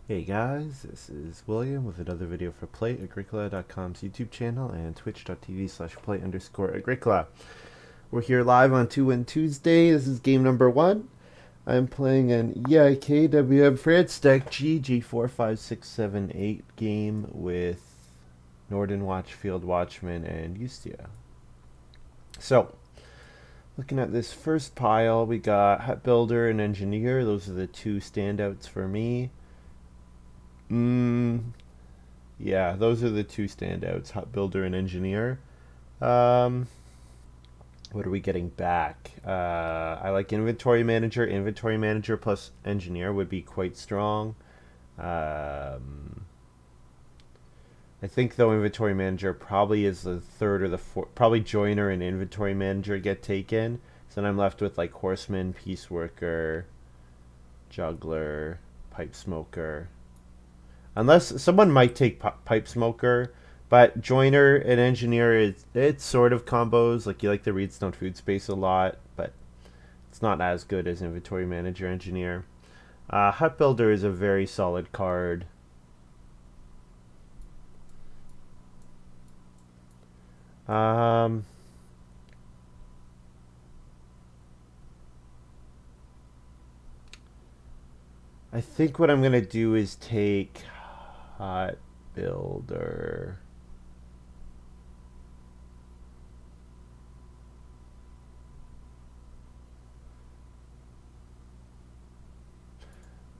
Hey guys, this is William with another video for Play-agricola.com's YouTube channel and twitch.tv/play_agricola. We're here live on 2-Win Tuesday. This is game number 1. I'm playing an EIKWM France deck GG45678 game with Nordenwatch, Field Watchman, and joostje. So, looking at this first pile, we got Hut Builder and Engineer. Those are the two standouts for me. Yeah, those are the two standouts, Hut Builder and Engineer. Um, what are we getting back? I like Inventory Manager. Inventory Manager plus Engineer would be quite strong. I think, though, Inventory Manager probably is the third or the fourth. Probably Joiner and Inventory Manager get taken. So then I'm left with like Horseman, Peace Worker, Juggler, Pipe Smoker. Unless someone might take Pipe Smoker, but Joiner and Engineer it's sort of combos. Like, you like the Reedstone Food Space a lot, but it's not as good as Inventory Manager Engineer. Hut Builder is a very solid card. Um, I think what I'm gonna do is take Hut Builder.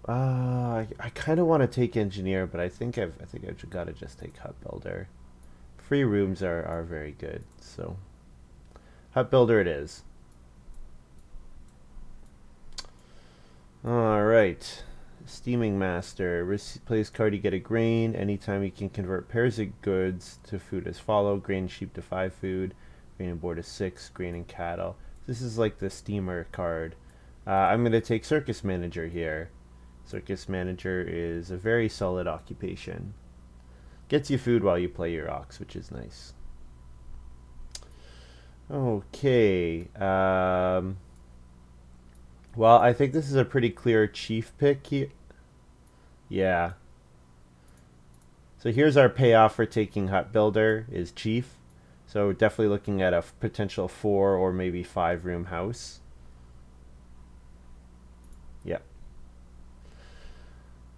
I kind of want to take Engineer, but I think I've got to just take Hut Builder. Free rooms are very good, so Hut Builder it is. All right. Steaming Master. Plays card, you get a grain. Anytime you can convert pairs of goods to food as follow. Grain and sheep to 5 food. Grain and boar to 6. Grain and cattle. This is like the steamer card. I'm going to take Circus Manager here. Circus Manager is a very solid occupation. Gets you food while you play your ox, which is nice. Okay. Well, I think this is a pretty clear chief pick here. Yeah. So here's our payoff for taking Hut Builder is chief. So definitely looking at a potential 4 or maybe 5 room house. Yep.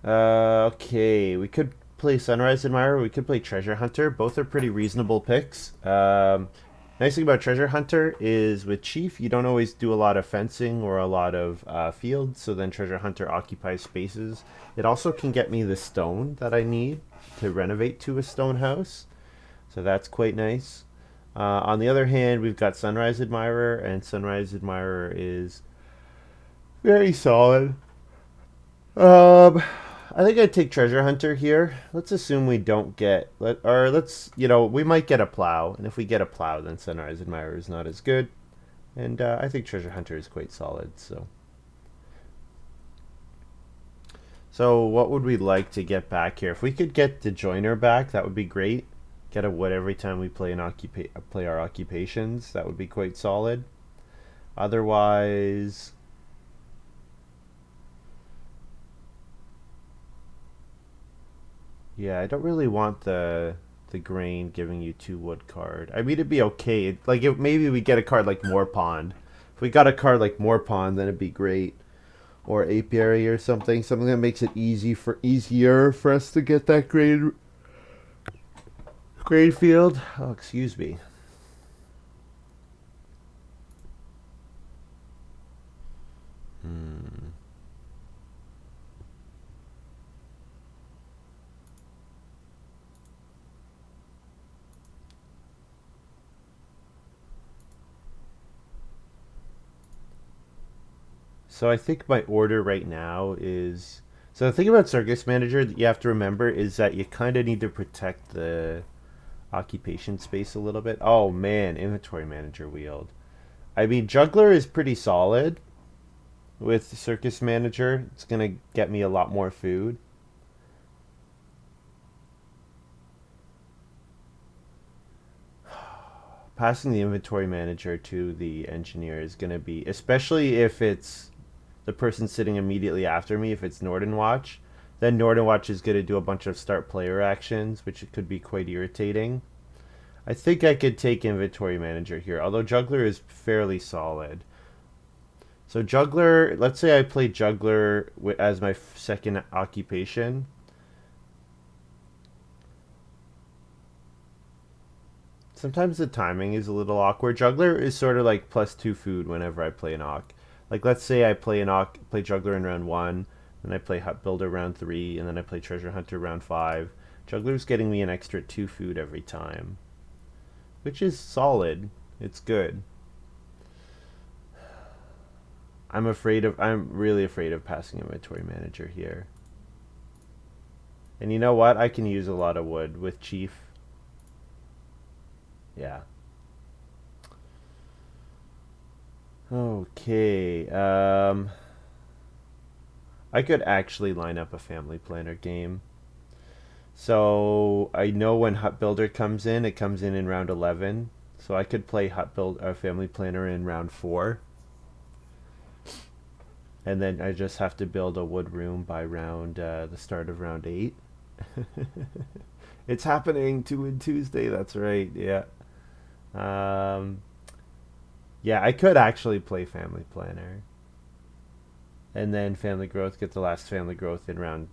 Okay, we could play Sunrise Admirer. We could play Treasure Hunter. Both are pretty reasonable picks. Nice thing about Treasure Hunter is with Chief, you don't always do a lot of fencing or a lot of fields, so then Treasure Hunter occupies spaces. It also can get me the stone that I need to renovate to a stone house, so that's quite nice. On the other hand, we've got Sunrise Admirer, and Sunrise Admirer is very solid. Um, I think I'd take Treasure Hunter here. Let's assume we don't get, we might get a plow, and if we get a plow, then Sunrise Admirer is not as good. And I think Treasure Hunter is quite solid. So what would we like to get back here? If we could get the Joiner back, that would be great. Get a wood every time we play play our occupations. That would be quite solid. Otherwise, yeah, I don't really want the grain giving you 2 wood card. I mean, it'd be okay. Like, if maybe we get a card like Moor Pond. If we got a card like Moor Pond, then it'd be great. Or Apiary or something that makes it easier for us to get that grain field. Oh, excuse me. Hmm. So I think my order right now is. So the thing about Circus Manager that you have to remember is that you kind of need to protect the occupation space a little bit. Oh man, Inventory Manager wheeled. I mean, Juggler is pretty solid with Circus Manager. It's gonna get me a lot more food. Passing the Inventory Manager to the Engineer is gonna be, especially if it's the person sitting immediately after me, if it's Nordenwatch, Then Nordenwatch is going to do a bunch of start player actions, which could be quite irritating. I think I could take Inventory Manager here, although Juggler is fairly solid. So Juggler, let's say I play Juggler as my second occupation. Sometimes the timing is a little awkward. Juggler is sort of like +2 food whenever I play an Ock. Like let's say I play an Ock, play Juggler in round 1, then I play Hut Builder round 3, and then I play Treasure Hunter round 5. Juggler's getting me an extra 2 food every time, which is solid. It's good. I'm really afraid of passing Inventory Manager here. And you know what? I can use a lot of wood with Chief. Yeah. Okay. I could actually line up a Family Planner game. So I know when Hut Builder comes in, it comes in round 11. So I could play Family Planner in round 4. And then I just have to build a wood room by the start of round 8. It's happening Tuesday, that's right, yeah. Yeah, I could actually play Family Planner. And then Family Growth, get the last Family Growth in round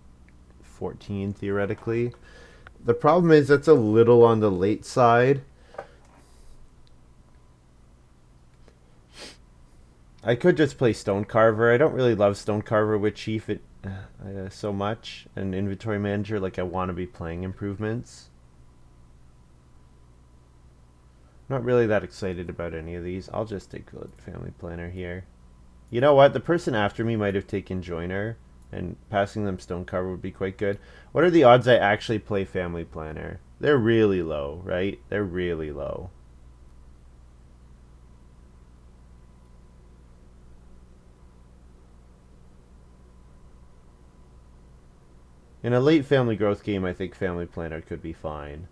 14, theoretically. The problem is that's a little on the late side. I could just play Stonecarver. I don't really love Stonecarver with Chief so much. And Inventory Manager, like I want to be playing improvements. Not really that excited about any of these. I'll just take the Family Planner here. You know what? The person after me might have taken Joiner, and passing them Stonecarver would be quite good. What are the odds I actually play Family Planner? They're really low, right? They're really low. In a late Family Growth game, I think Family Planner could be fine.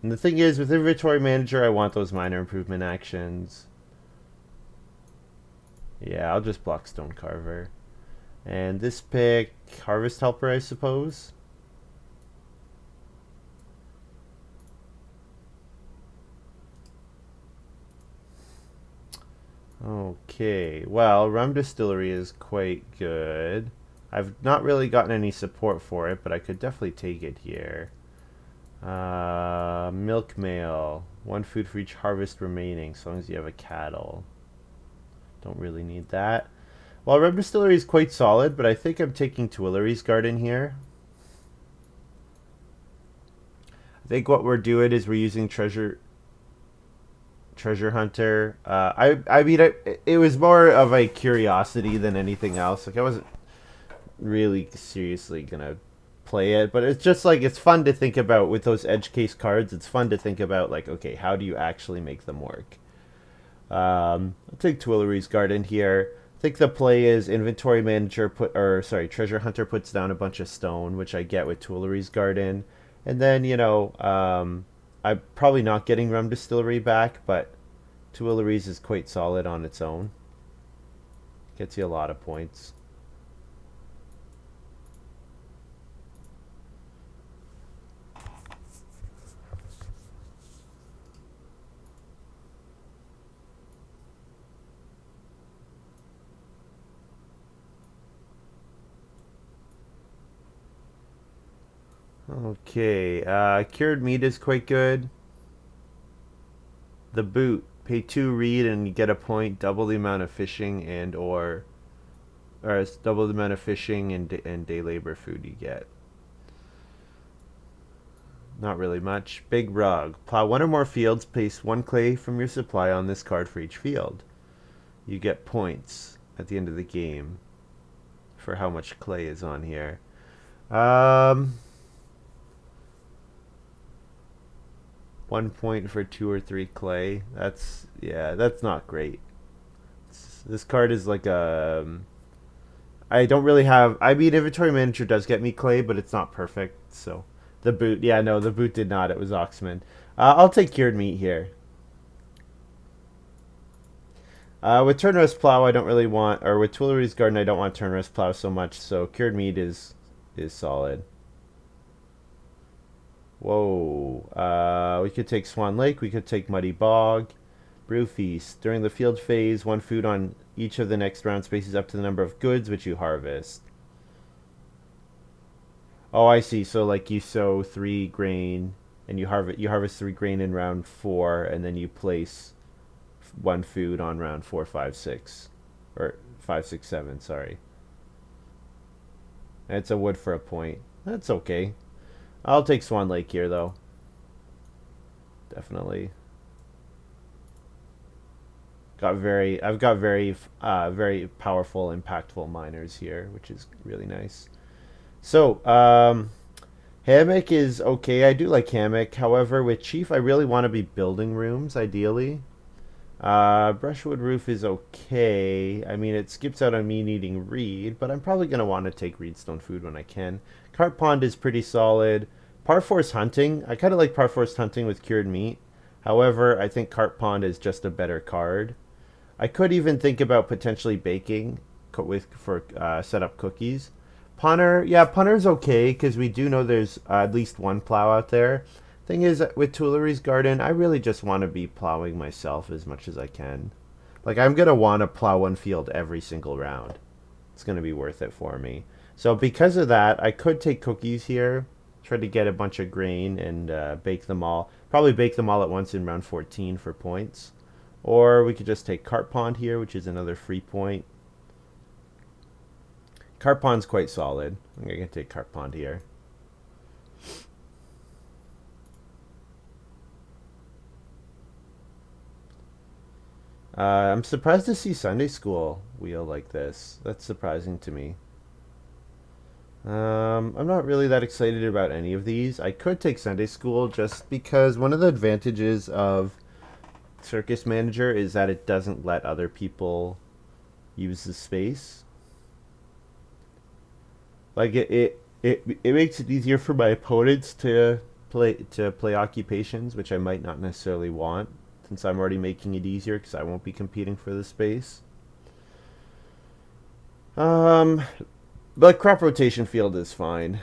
And the thing is, with Inventory Manager, I want those minor improvement actions. Yeah, I'll just block Stonecarver. And this pick, Harvest Helper, I suppose. Okay, well, Rum Distillery is quite good. I've not really gotten any support for it, but I could definitely take it here. Milk mail. 1 food for each harvest remaining, as long as you have a cattle. Don't really need that. Well, Rum Distillery is quite solid, but I think I'm taking Tuileries Garden here. I think what we're doing is we're using Treasure Hunter. I mean, it was more of a curiosity than anything else. Like I wasn't really seriously gonna play it, but it's just like it's fun to think about with those edge case cards. It's fun to think about like, okay, how do you actually make them work? I'll take Tuileries Garden here. I think the play is Inventory Manager Treasure Hunter puts down a bunch of stone, which I get with Tuileries Garden, and then I'm probably not getting Rum Distillery back, but Tuileries is quite solid on its own. Gets you a lot of points. Okay, cured meat is quite good. The boot, pay 2 reed and you get a point, double the amount of fishing or it's double the amount of fishing and day labor food you get. Not really much. Big rug, plow 1 or more fields, place 1 clay from your supply on this card for each field. You get points at the end of the game for how much clay is on here. 1 point for 2 or 3 clay. That's not great. This card is like I don't really have. I mean, Inventory Manager does get me clay, but it's not perfect. So the boot, yeah, no, the boot did not. It was Oxman. I'll take cured meat here. With Turner's Plow, I don't really want, or with Tuileries Garden, I don't want Turner's Plow so much. So cured meat is solid. Whoa. We could take Swan Lake. We could take Muddy Bog. Brew Feast. During the field phase, one food on each of the next round spaces up to the number of goods which you harvest. Oh, I see. So like you sow 3 grain and you harvest 3 grain in round 4, and then you place one food on round 4, 5, 6, or 5, 6, 7. Sorry, and it's a wood for a point. That's okay. I'll take Swan Lake here though. Definitely. I've got very powerful, impactful miners here, which is really nice. So, hammock is okay. I do like hammock. However, with chief, I really want to be building rooms, ideally. Brushwood roof is okay. I mean, it skips out on me needing reed, but I'm probably gonna want to take reedstone food when I can. Carp pond is pretty solid. Parforce hunting. I kind of like Parforce hunting with cured meat. However, I think carp pond is just a better card. I could even think about potentially baking with for setup cookies. Punter, yeah, punter's okay because we do know there's at least one plow out there. Thing is, with Tuileries Garden, I really just want to be plowing myself as much as I can. Like, I'm gonna want to plow one field every single round. It's gonna be worth it for me. So because of that, I could take cookies here, try to get a bunch of grain and bake them all. Probably bake them all at once in round 14 for points. Or we could just take Carp Pond here, which is another free point. Carp Pond's quite solid. I'm going to take Carp Pond here. I'm surprised to see Sunday School wheel like this. That's surprising to me. I'm not really that excited about any of these. I could take Sunday School just because one of the advantages of Circus Manager is that it doesn't let other people use the space. Like it makes it easier for my opponents to play occupations, which I might not necessarily want, since I'm already making it easier because I won't be competing for the space. Um, but crop rotation field is fine.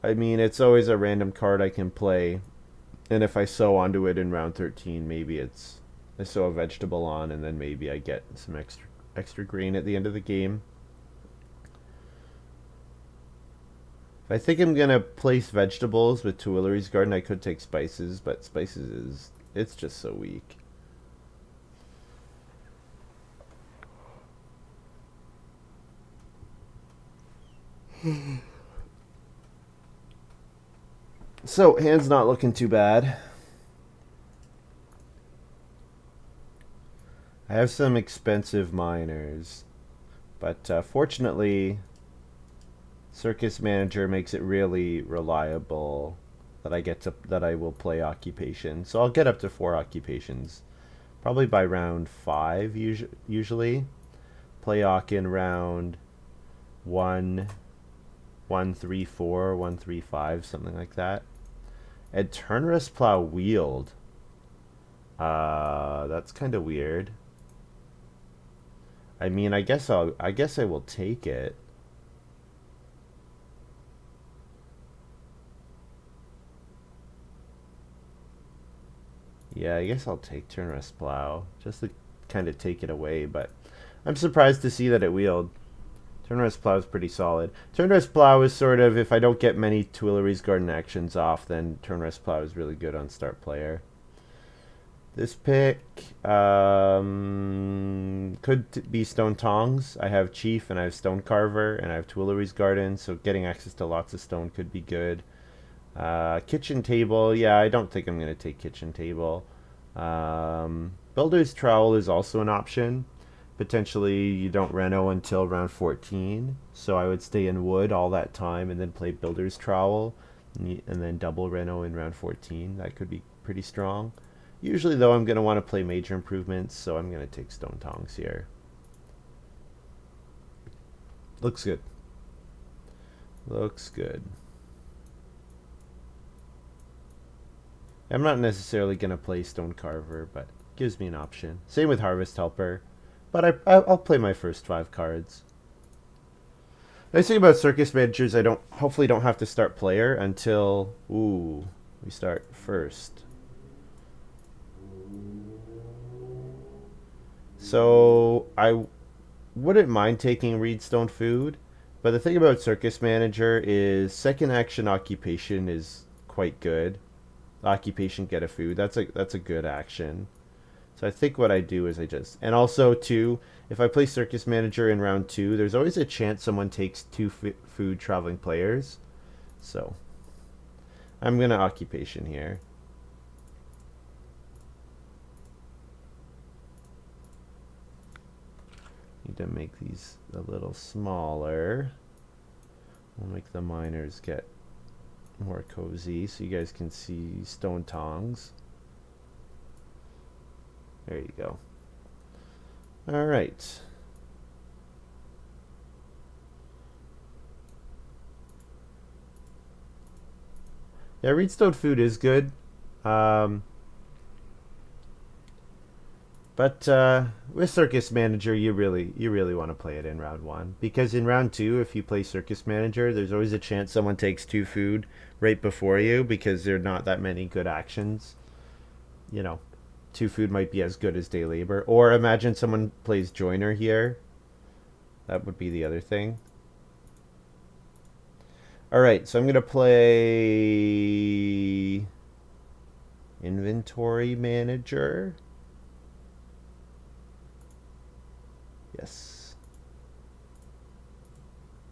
I mean, it's always a random card I can play, and if I sow onto it in round 13, maybe I sow a vegetable on, and then maybe I get some extra grain at the end of the game. If I think I'm gonna place vegetables with Tuileries Garden, I could take spices, but spices it's just so weak. So hand's not looking too bad. I have some expensive miners, but fortunately, Circus Manager makes it really reliable that I will play occupations. So I'll get up to 4 occupations, probably by round 5 usually. Play Ock in round 1, 1, 3, 4, 1, 3, 5, something like that. And Turner's Plow wheeled. That's kind of weird. I mean, I guess I will take it. Yeah, I guess I'll take Turner's Plow just to kind of take it away, but I'm surprised to see that it wheeled. Turner's Plow is pretty solid. Turner's Plow is sort of, if I don't get many Tuileries Garden actions off, then Turner's Plow is really good on start player. This pick could be Stone Tongs. I have Chief and I have Stone Carver and I have Tuileries Garden, so getting access to lots of stone could be good. Kitchen Table, yeah, I don't think I'm going to take Kitchen Table. Builder's Trowel is also an option. Potentially you don't reno until round 14, so I would stay in wood all that time and then play Builder's Trowel and then double reno in round 14. That could be pretty strong. Usually though I'm going to want to play major improvements, so I'm going to take Stone Tongs here. Looks good. Looks good. I'm not necessarily going to play Stone Carver, but gives me an option. Same with Harvest Helper. But I'll play my first 5 cards. Nice thing about circus managers, I don't hopefully don't have to start player until we start first. So I wouldn't mind taking Reedstone Food, but the thing about circus manager is second action occupation is quite good. Occupation get a food. That's a good action. So I think what I do is and also too, if I play circus manager in round 2, there's always a chance someone takes 2 food traveling players. So I'm gonna occupation here. Need to make these a little smaller. We'll make the miners get more cozy so you guys can see stone tongs. There you go. All right. Yeah, Reedstone Food is good. But with Circus Manager, you really want to play it in round 1, because in round 2, if you play Circus Manager, there's always a chance someone takes 2 food right before you because there are not that many good actions. You know, 2 food might be as good as day labor. Or imagine someone plays Joiner here. That would be the other thing. All right, so I'm gonna play Inventory Manager. Yes.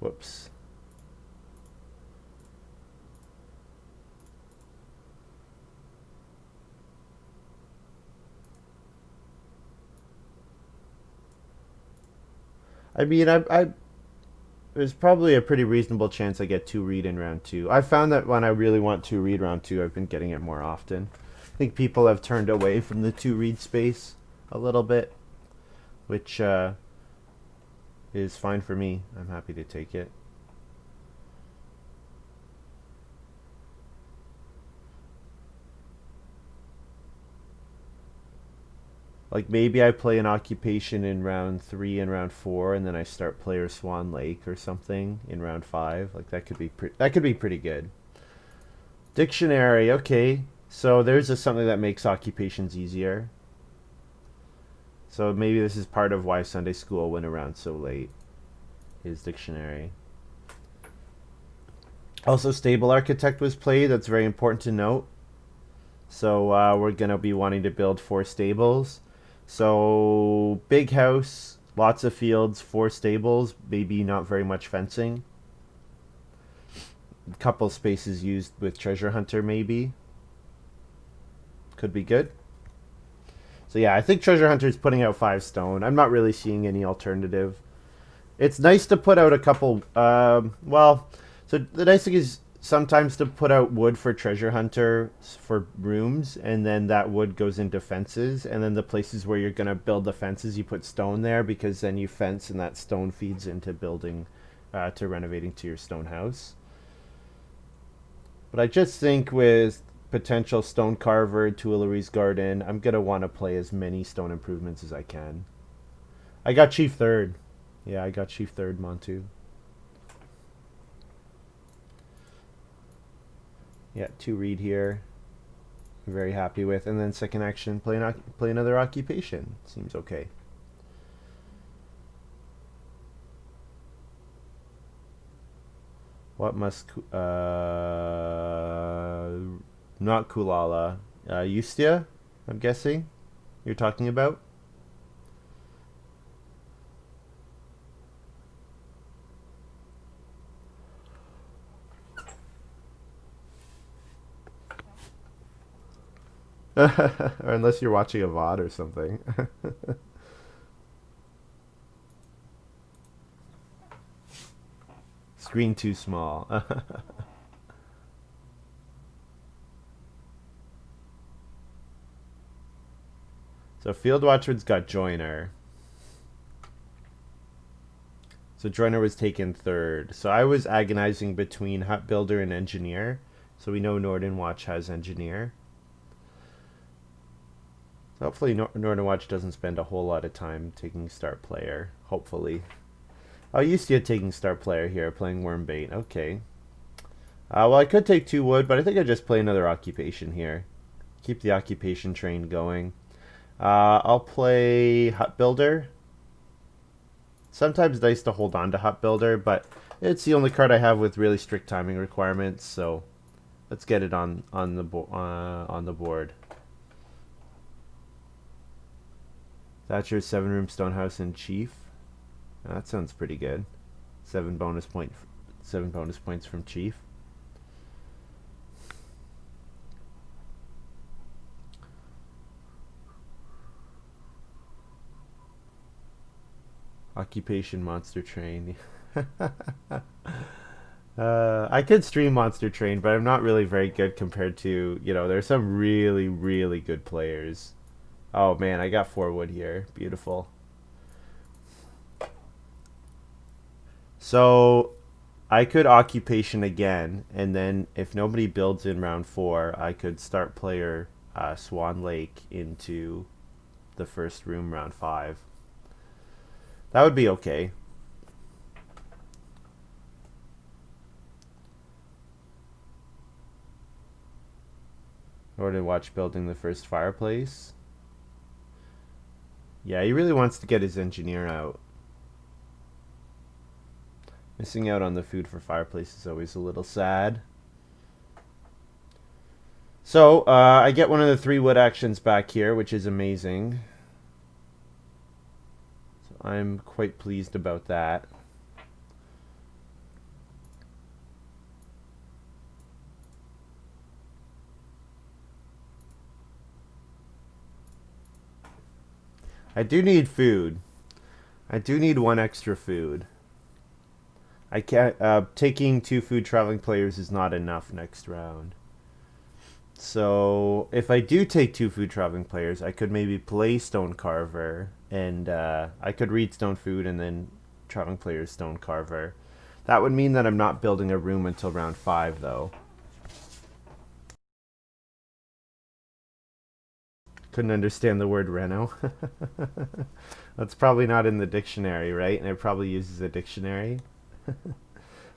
Whoops. I mean, there's probably a pretty reasonable chance I get 2 read in round 2. I've found that when I really want 2 read round 2, I've been getting it more often. I think people have turned away from the 2 read space a little bit, which is fine for me. I'm happy to take it. Like maybe I play an occupation in round 3 and round 4, and then I start player Swan Lake or something in round 5. Like that could be pretty good. Dictionary, okay. So there's something that makes occupations easier. So maybe this is part of why Sunday school went around so late. Is dictionary. Also, stable architect was played. That's very important to note. So we're gonna be wanting to build 4 stables. So big house, lots of fields, 4 stables, maybe not very much fencing. A couple spaces used with treasure hunter, maybe. Could be good. So yeah, I think treasure hunter is putting out 5 stone. I'm not really seeing any alternative. It's nice to put out a couple. So the nice thing is sometimes to put out wood for treasure hunter for rooms, and then that wood goes into fences, and then the places where you're gonna build the fences, you put stone there because then you fence, and that stone feeds into building, to renovating to your stone house. But I just think with potential stone carver, Tuileries Garden, I'm gonna want to play as many stone improvements as I can. I got Chief Third. Yeah, I got Chief Third Montu. Yeah, 2 read here. I'm very happy with. And then second action, play another occupation. Seems okay. What must not Kulala, Eustia, I'm guessing you're talking about. Or unless you're watching a VOD or something. Screen too small. So Field Watchman's got Joiner. So Joiner was taken 3rd. So I was agonizing between Hut Builder and Engineer. So we know Nordenwatch has Engineer. Hopefully Nordenwatch doesn't spend a whole lot of time taking start player. Hopefully. Oh, you see a taking start player here, playing Wormbait. Okay. Well, I could take 2 wood, but I think I just play another occupation here. Keep the occupation train going. I'll play Hut Builder. Sometimes nice to hold on to Hut Builder, but it's the only card I have with really strict timing requirements, so let's get it on the board. Thatcher's 7-room stone house and chief. That sounds pretty good. 7 bonus points from chief. Occupation Monster Train. I could stream Monster Train, but I'm not really very good compared to, there's some really, really good players. Oh man, I got 4 wood here. Beautiful. So I could occupation again, and then if nobody builds in round 4, I could start player Swan Lake into the first room round 5. That would be okay. Nordenwatch building the first fireplace. Yeah, he really wants to get his engineer out. Missing out on the food for fireplace is always a little sad. So, I get one of the 3 wood actions back here, which is amazing. So I'm quite pleased about that. I do need food. I do need 1 extra food. I can't. Taking 2 food traveling players is not enough next round. So if I do take 2 food traveling players, I could maybe play Stone Carver, and I could read Stone Food and then traveling players Stone Carver. That would mean that I'm not building a room until round 5, though. Couldn't understand the word Reno. That's probably not in the dictionary, right? And it probably uses a dictionary.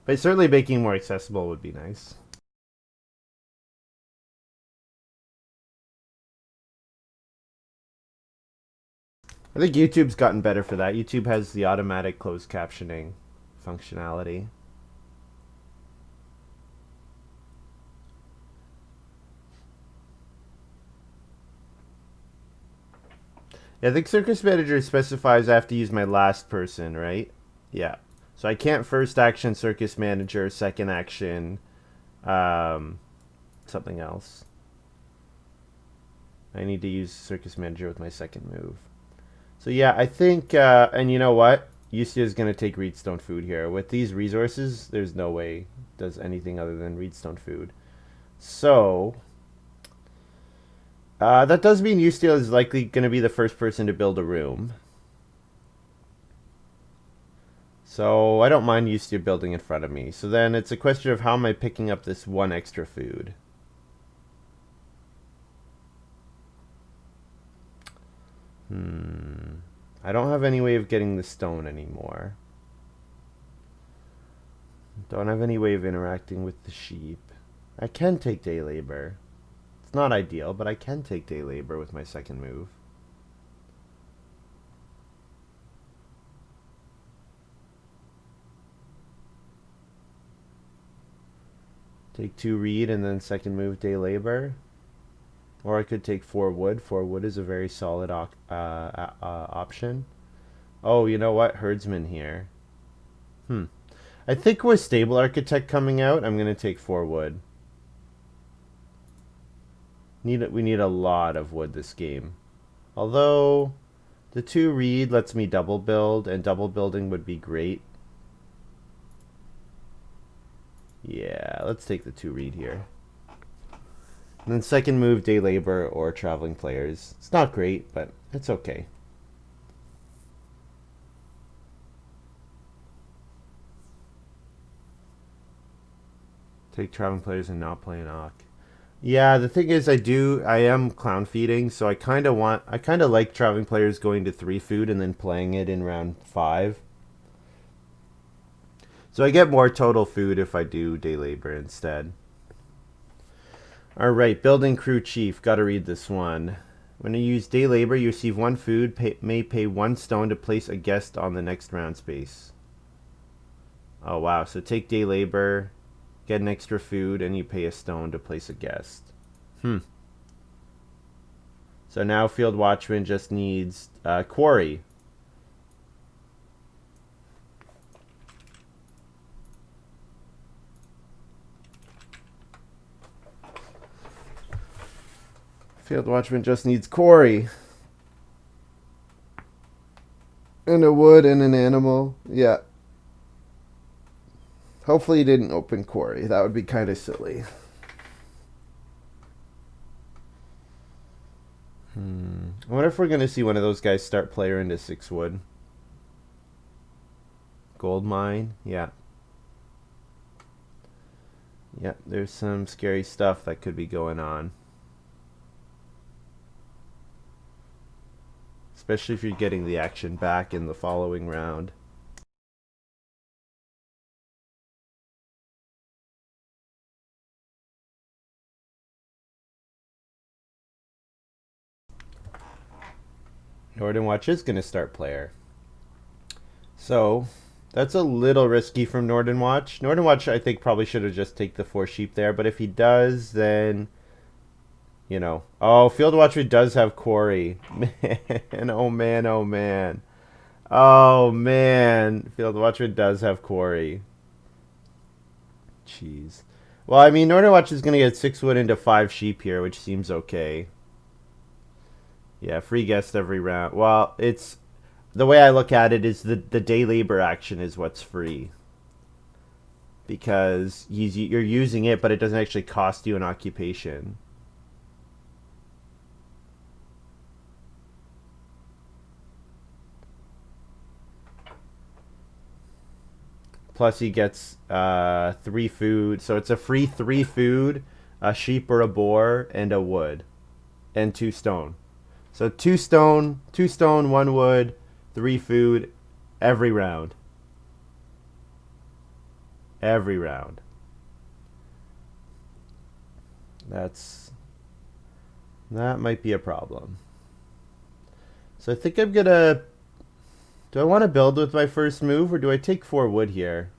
But certainly making more accessible would be nice. I think YouTube's gotten better for that. YouTube has the automatic closed captioning functionality. Yeah, I think Circus Manager specifies I have to use my last person, right? Yeah. So I can't first action Circus Manager, second action, something else. I need to use Circus Manager with my second move. So yeah, I think, and you know what? Yustia is going to take Reedstone Food here. With these resources, there's no way it does anything other than Reedstone Food. So, that does mean Yustia is likely going to be the first person to build a room. So I don't mind Yustia building in front of me. So then it's a question of how am I picking up this 1 extra food? I don't have any way of getting the stone anymore. Don't have any way of interacting with the sheep. I can take day labor. It's not ideal, but I can take day labor with my second move. Take 2 reed and then second move day labor. Or I could take 4 wood. 4 wood is a very solid option. Oh, you know what? Herdsman here. I think with Stable Architect coming out, I'm going to take 4 wood. We need a lot of wood this game. Although, the 2 reed lets me double build, and double building would be great. Yeah, let's take the 2 reed here. And then second move, day labor or traveling players. It's not great, but it's okay. Take traveling players and not play an Ock. Yeah, the thing is, I am clown feeding, so I kind of like traveling players going to 3 food and then playing it in round 5. So I get more total food if I do day labor instead. All right, building crew chief. Got to read this one. When you use day labor, you receive 1 food, may pay 1 stone to place a guest on the next round space. Oh, wow. So take day labor, get an extra food, and you pay a stone to place a guest. So now field watchman just needs quarry. Field watchman just needs quarry. And a wood and an animal. Yeah. Hopefully he didn't open quarry. That would be kind of silly. I wonder if we're going to see one of those guys start player into 6 wood. Gold mine. Yeah. Yeah, there's some scary stuff that could be going on. Especially if you're getting the action back in the following round. Nordenwatch is going to start player. So, that's a little risky from Nordenwatch. Nordenwatch, I think, probably should have just taken the 4 sheep there. But if he does, then, you know. Oh, Field Watcher does have quarry. Man, oh man, oh man. Oh man, Field Watcher does have quarry. Jeez. Well, I mean, Nordenwatch is going to get 6 wood into 5 sheep here, which seems okay. Yeah, free guest every round. Well, it's the way I look at it is the day labor action is what's free because you're using it, but it doesn't actually cost you an occupation. Plus, he gets 3 food, so it's a free 3 food, a sheep or a boar, and a wood, and 2 stone. So 2 stone, 1 wood, 3 food, every round. Every round. That might be a problem. So I think I'm gonna. Do I want to build with my first move, or do I take 4 wood here?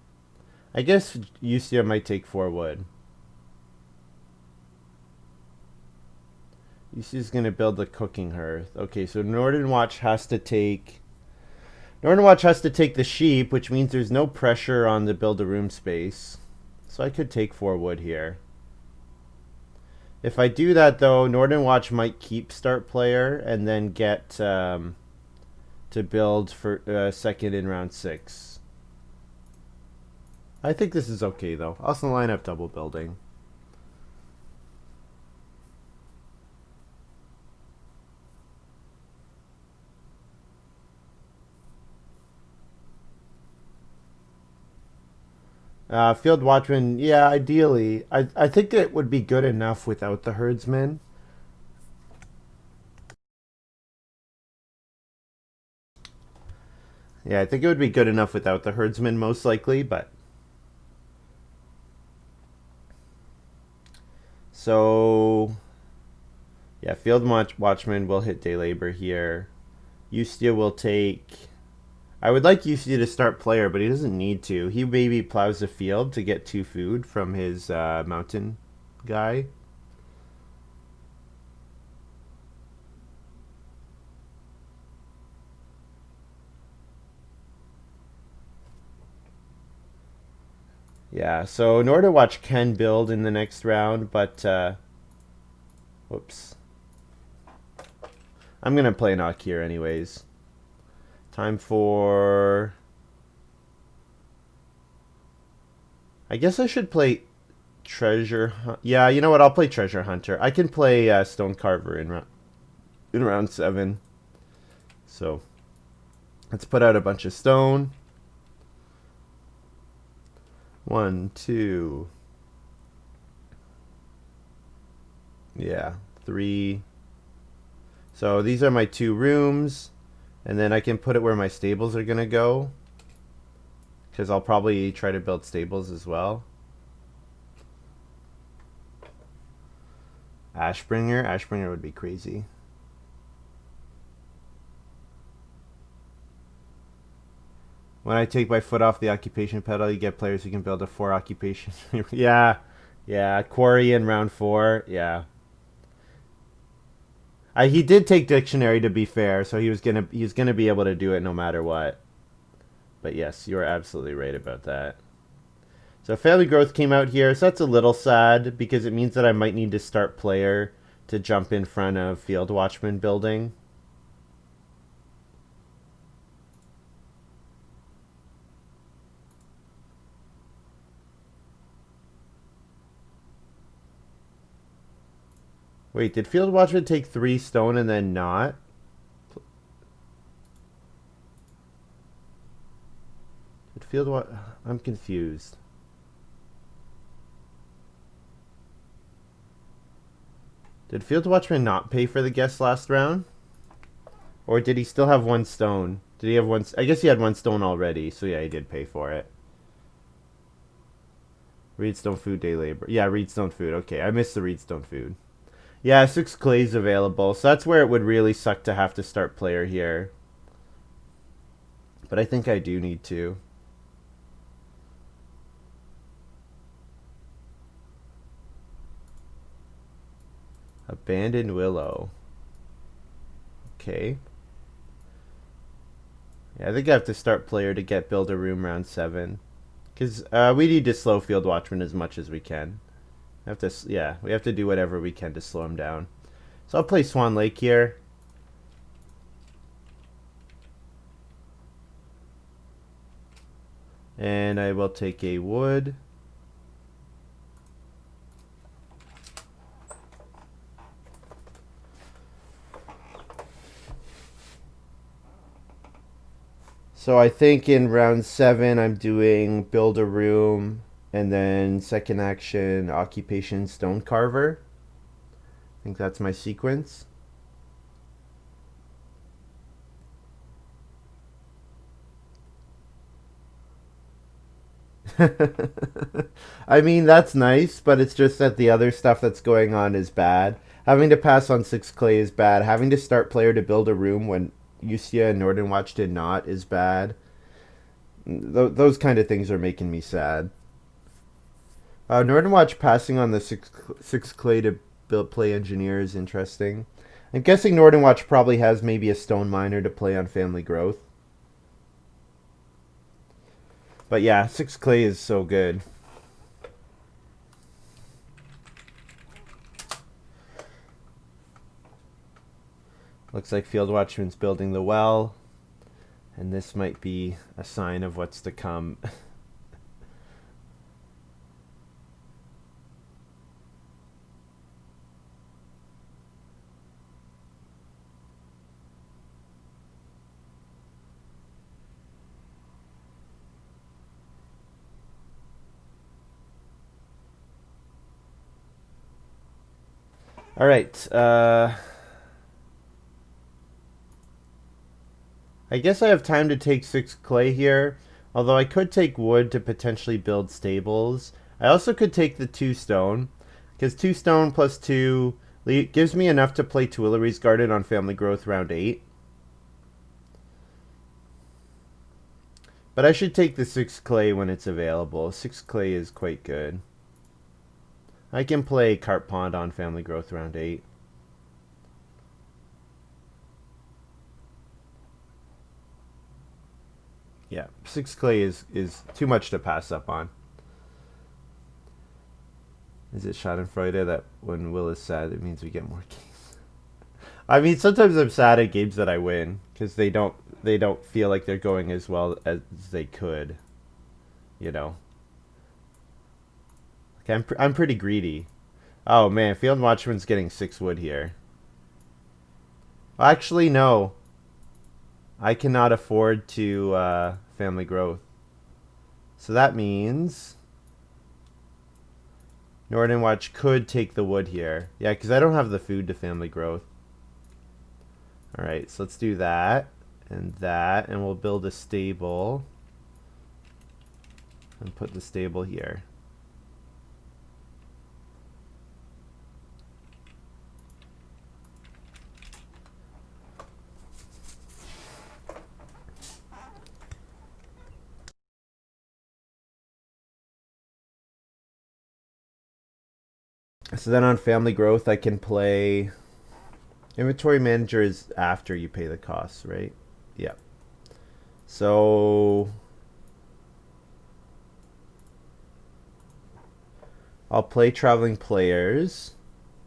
I guess Usia might take 4 wood. Usia's gonna build the cooking hearth. Okay, so Nordenwatch has to take the sheep, which means there's no pressure on the build a room space. So I could take 4 wood here. If I do that though, Nordenwatch might keep start player and then get to build for second in round 6. I think this is okay though. Also line up double building. Field Watchman, yeah, ideally. I think it would be good enough without the herdsman. Yeah, I think it would be good enough without the herdsman, most likely, but. So. Yeah, Field Watchman will hit day labor here. Ustia will take. I would like Ustia to start player, but he doesn't need to. He maybe plows the field to get 2 food from his mountain guy. Yeah, so Nordenwatch can build in the next round, but whoops. I'm gonna play knock here anyways. Time for. I guess I should play treasure. Yeah, you know what? I'll play treasure hunter. I can play stone carver in round 7. So let's put out a bunch of stone. 1, 2. Yeah, 3. So these are my 2 rooms. And then I can put it where my stables are going to go. Because I'll probably try to build stables as well. Ashbringer? Ashbringer would be crazy. When I take my foot off the occupation pedal, you get players who can build a 4 occupation. Yeah. Yeah. Quarry in round 4. Yeah. He did take dictionary, to be fair, so he was gonna be able to do it no matter what. But yes, you are absolutely right about that. So family growth came out here, so that's a little sad because it means that I might need to start player to jump in front of field watchman building. Wait, did field watchman take 3 stone and then not? Did field watch? I'm confused. Did field watchman not pay for the guest last round? Or did he still have 1 stone? Did he have 1? I guess he had 1 stone already, so yeah, he did pay for it. Reedstone food, day labor. Yeah, Reedstone food. Okay, I missed the Reedstone food. Yeah, 6 clays available, so that's where it would really suck to have to start player here. But I think I do need to. Abandoned willow. Okay. Yeah, I think I have to start player to get build a room round 7. Because we need to slow field watchman as much as we can. We have to do whatever we can to slow him down. So I'll play Swan Lake here. And I will take a wood. So I think in round 7 I'm doing build a room and then second action occupation stone carver. I think that's my sequence. I mean, that's nice, but it's just that the other stuff that's going on is bad. Having to pass on 6 clay is bad. Having to start player to build a room when Joostje and Nordenwatch did not is bad. Those kind of things are making me sad. Nordenwatch passing on the 6 clay to build play engineer is interesting. I'm guessing Nordenwatch probably has maybe a stone miner to play on family growth. But yeah, 6 clay is so good. Looks like field watchman's building the well. And this might be a sign of what's to come. All right. I guess I have time to take 6 clay here, although I could take wood to potentially build stables. I also could take the 2 stone, because 2 stone plus 2 gives me enough to play Tuileries Garden on family growth round 8. But I should take the 6 clay when it's available. 6 clay is quite good. I can play Carp Pond on family growth round 8. Yeah, 6 clay is too much to pass up on. Is it Schadenfreude that when Will is sad, it means we get more games? I mean, sometimes I'm sad at games that I win because they don't feel like they're going as well as they could. You know. Okay, I'm pretty greedy. Oh man, Field Watchman's getting 6 wood here. Actually, no. I cannot afford to family growth. So that means Nordenwatch could take the wood here. Yeah, because I don't have the food to family growth. Alright, so let's do that. And that. And we'll build a stable. And put the stable here. So then on family growth, I can play... Inventory manager is after you pay the costs, right? Yeah. So... I'll play traveling players.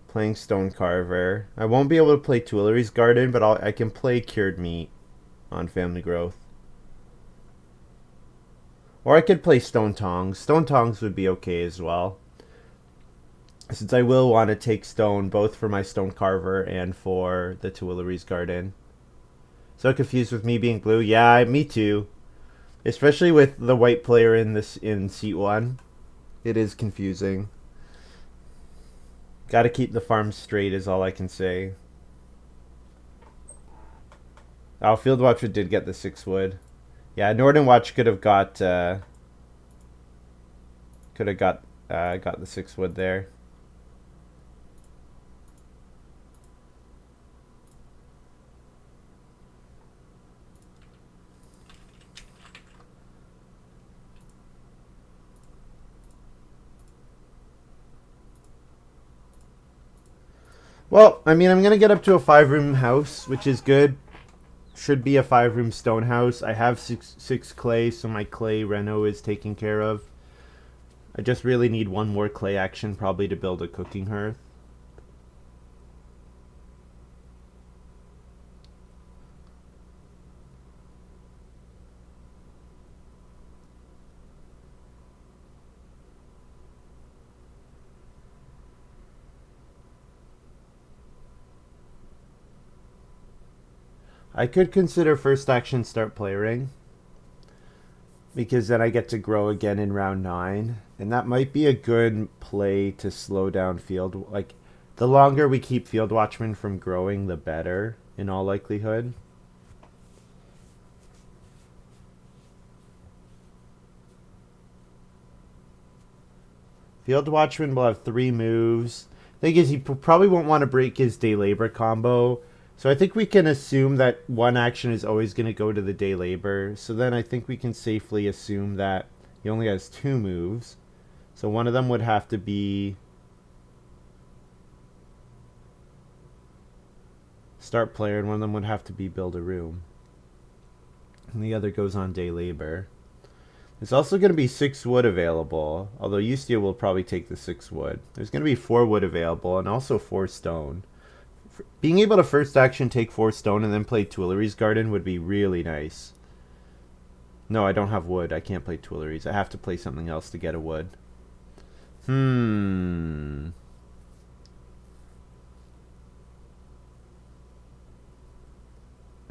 Playing stone carver. I won't be able to play Tuileries Garden, but I can play cured meat on family growth. Or I could play stone tongs. Stone tongs would be okay as well, since I will want to take stone both for my stone carver and for the Tuileries Garden. So confused with me being blue. Yeah, me too. Especially with the white player in seat 1. It is confusing. Gotta keep the farm straight is all I can say. Oh, Field Watcher did get the 6 wood. Yeah, Nordenwatch could have got the 6 wood there. Well, I mean, I'm going to get up to a 5-room house, which is good. Should be a 5-room stone house. I have six clay, so my clay reno is taken care of. I just really need one more clay action, probably, to build a cooking hearth. I could consider first action start playering, because then I get to grow again in round 9, and that might be a good play to slow down field. Like, the longer we keep Field Watchmen from growing, the better, in all likelihood. Field Watchman will have 3 moves. Thing is, he probably won't want to break his day labor combo. So I think we can assume that one action is always going to go to the day labor. So then I think we can safely assume that he only has 2 moves. So one of them would have to be start player, and one of them would have to be build a room. And the other goes on day labor. There's also going to be 6 wood available, although Joostje will probably take the 6 wood. There's going to be 4 wood available, and also 4 stone. Being able to first action take 4 stone and then play Tuileries Garden would be really nice. No, I don't have wood. I can't play Tuileries. I have to play something else to get a wood. I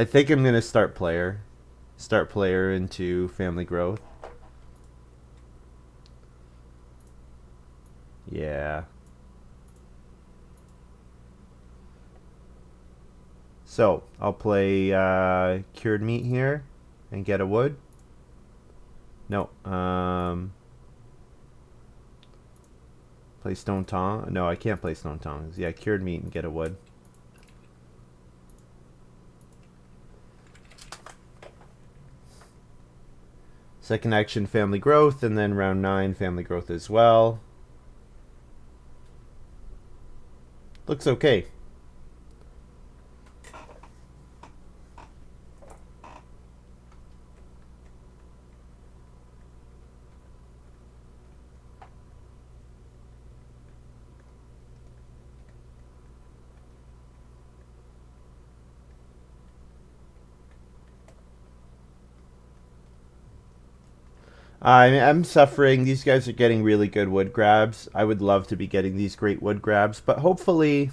think I'm going to start player. Start player into family growth. Yeah. So, I'll play cured meat here and get a wood. No, play stone tong. No, I can't play stone tongs. Yeah, cured meat and get a wood. Second action, family growth, and then round 9, family growth as well. Looks okay. I'm suffering. These guys are getting really good wood grabs. I would love to be getting these great wood grabs, but hopefully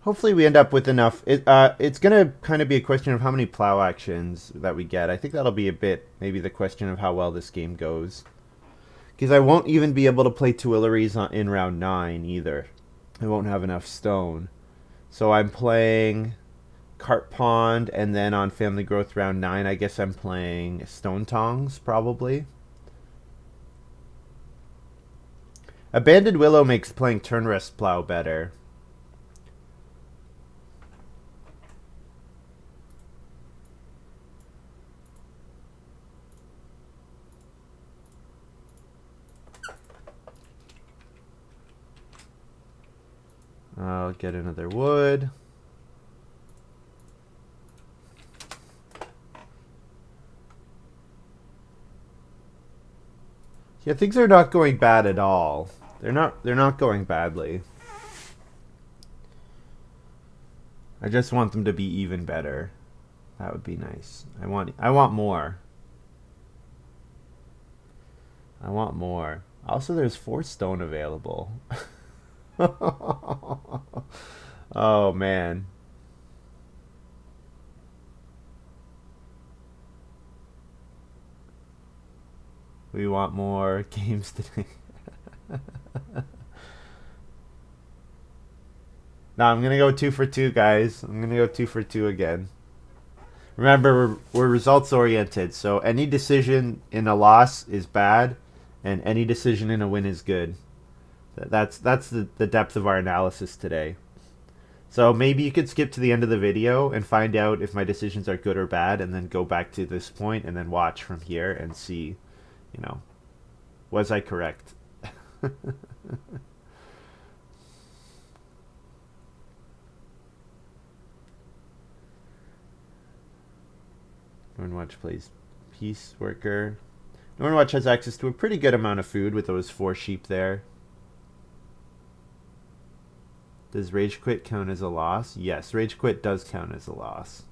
we end up with enough. It's going to kind of be a question of how many plow actions that we get. I think that'll be a bit maybe the question of how well this game goes. Because I won't even be able to play Tuileries in round 9 either. I won't have enough stone. So I'm playing Cart Pond, and then on Family Growth round 9, I guess I'm playing Stone Tongs, probably. Abandoned Willow makes playing Turn Rest Plow better. I'll get another wood. Yeah, things are not going bad at all. They're not going badly. I just want them to be even better. That would be nice. I want more. I want more. Also, there's 4 stone available. Oh man. We want more games today. No, I'm gonna go 2 for 2, guys. I'm gonna go 2 for 2 again. Remember, we're results oriented, so any decision in a loss is bad, and any decision in a win is good. That's the depth of our analysis today. So maybe you could skip to the end of the video and find out if my decisions are good or bad, and then go back to this point and then watch from here and see, you know, was I correct? Nordenwatch plays Peace Worker. Nordenwatch has access to a pretty good amount of food with those 4 sheep there. Does Rage Quit count as a loss? Yes, Rage Quit does count as a loss.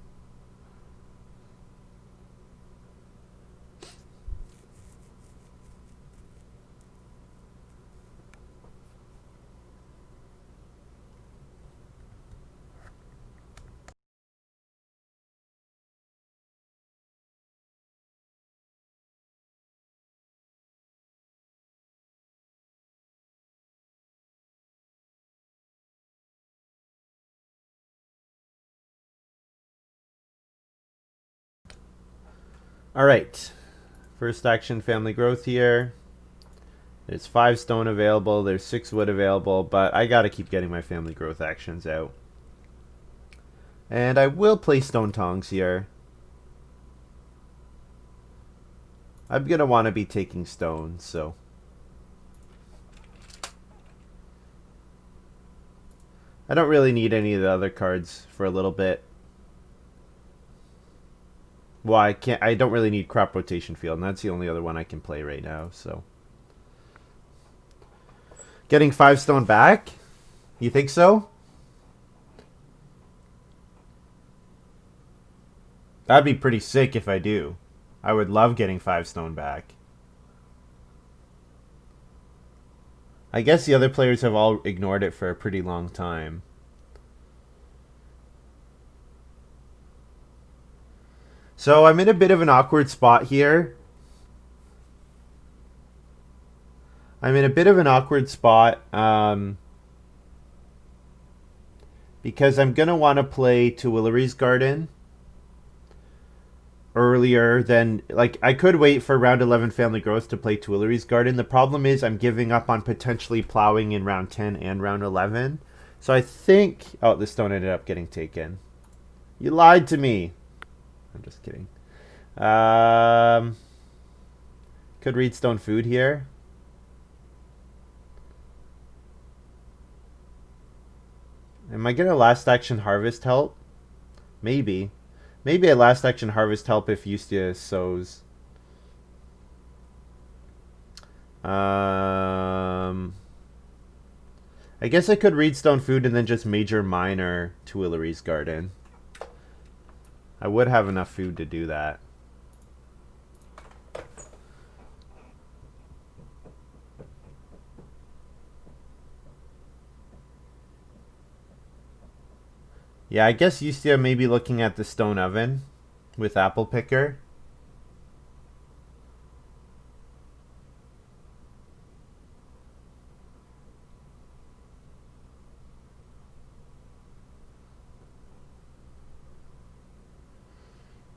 Alright, first action Family Growth here. There's 5 stone available, there's 6 wood available, but I gotta keep getting my Family Growth actions out. And I will play Stone Tongs here. I'm gonna want to be taking stones, so. I don't really need any of the other cards for a little bit. Well, I don't really need Crop Rotation Field, and that's the only other one I can play right now, so. Getting 5 stone back? You think so? That'd be pretty sick if I do. I would love getting 5 stone back. I guess the other players have all ignored it for a pretty long time. So I'm in a bit of an awkward spot here. Because I'm going to want to play Tuileries Garden earlier than, like, I could wait for round 11 Family Growth to play Tuileries Garden. The problem is I'm giving up on potentially plowing in round 10 and round 11. So I think, oh, the stone ended up getting taken. You lied to me. I'm just kidding. Could read stone food here. Am I gonna last action harvest help? Maybe. Maybe a last action harvest help if Joostje sows. I guess I could read stone food and then just major minor Tuileries Garden. I would have enough food to do that. Yeah, I guess Joostje may be looking at the stone oven with apple picker.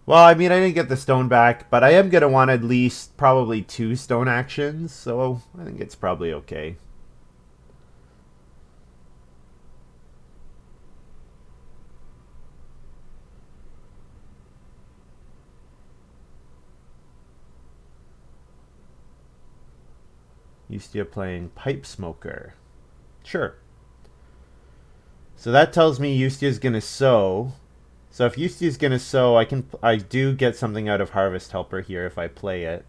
Well, I mean, I didn't get the stone back, but I am going to want at least probably 2 stone actions, so I think it's probably okay. Used playing Pipe Smoker. Sure. So that tells me Ustia is going to sow. So if Ustia is going to sow, I do get something out of Harvest Helper here if I play it.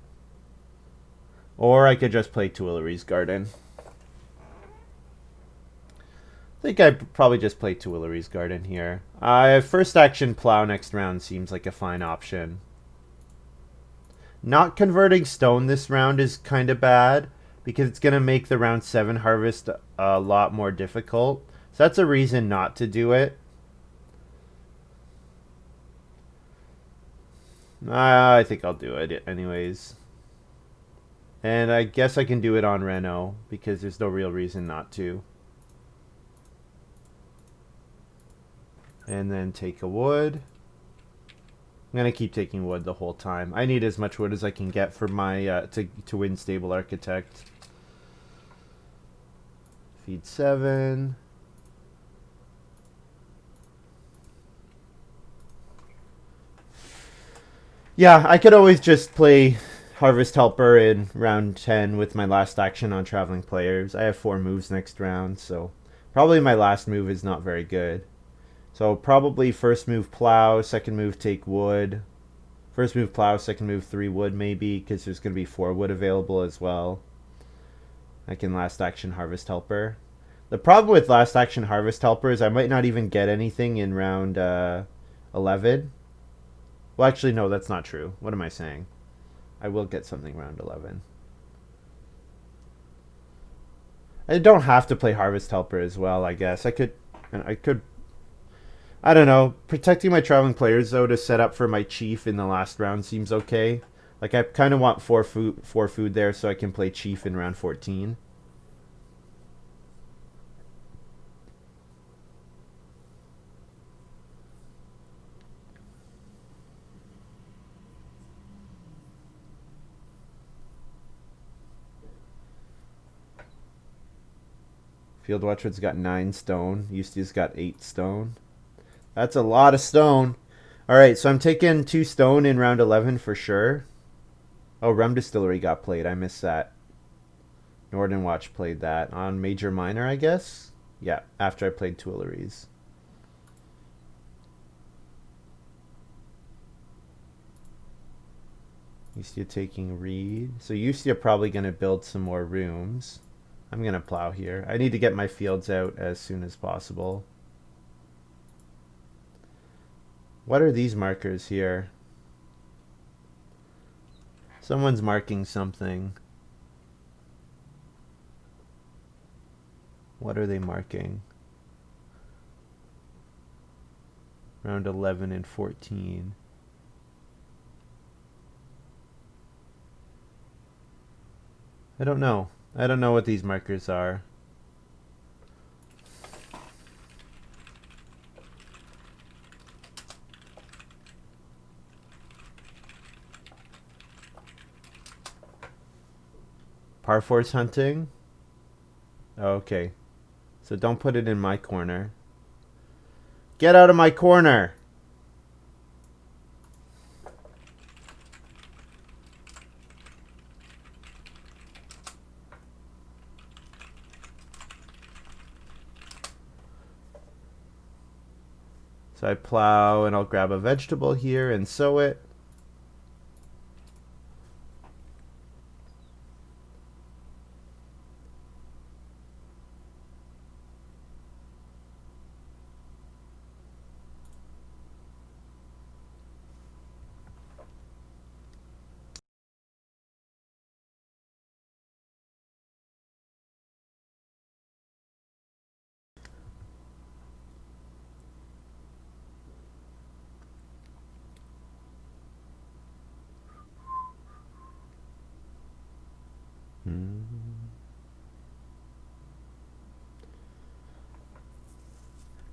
Or I could just play Tuileries Garden. I think I'd probably just play Tuileries Garden here. First action Plow next round seems like a fine option. Not converting stone this round is kind of bad because it's going to make the round 7 harvest a lot more difficult. So that's a reason not to do it. I think I'll do it anyways. And I guess I can do it on Renault because there's no real reason not to. And then take a wood. I'm gonna keep taking wood the whole time. I need as much wood as I can get for my to win Stable Architect. Feed 7. Yeah, I could always just play Harvest Helper in round 10 with my last action on Traveling Players. I have 4 moves next round, so probably my last move is not very good. So probably first move Plow, second move take wood. First move Plow, second move 3 wood maybe, because there's going to be 4 wood available as well. I can last action Harvest Helper. The problem with last action Harvest Helper is I might not even get anything in round 11. Well, actually, no, that's not true. What am I saying? I will get something round 11. I don't have to play Harvest Helper as well, I guess. I could, I don't know. Protecting my Traveling Players, though, to set up for my Chief in the last round seems okay. Like, I kind of want 4 food there so I can play Chief in round 14. Field Watchwood's got 9 stone. Eustace's got 8 stone. That's a lot of stone. Alright, so I'm taking 2 stone in round 11 for sure. Oh, Rum Distillery got played. I missed that. Nordenwatch played that. On Major Minor, I guess? Yeah, after I played Tuileries. Ustia taking Reed. So Ustia probably going to build some more rooms. I'm going to plow here. I need to get my fields out as soon as possible. What are these markers here? Someone's marking something. What are they marking? Round 11 and 14. I don't know. I don't know what these markers are. Parforce hunting? Oh, okay. So don't put it in my corner. Get out of my corner! So I plow and I'll grab a vegetable here and sow it.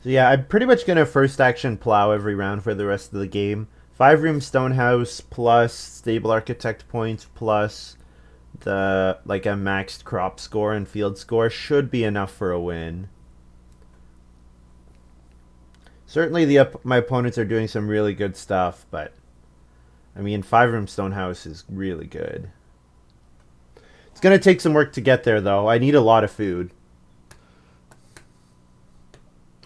So yeah, I'm pretty much gonna first action plow every round for the rest of the game. If 5-room stone house plus stable architect points plus the like a maxed crop score and field score should be enough for a win. Certainly my opponents are doing some really good stuff, but I mean 5-room stone house is really good. It's going to take some work to get there though. I need a lot of food.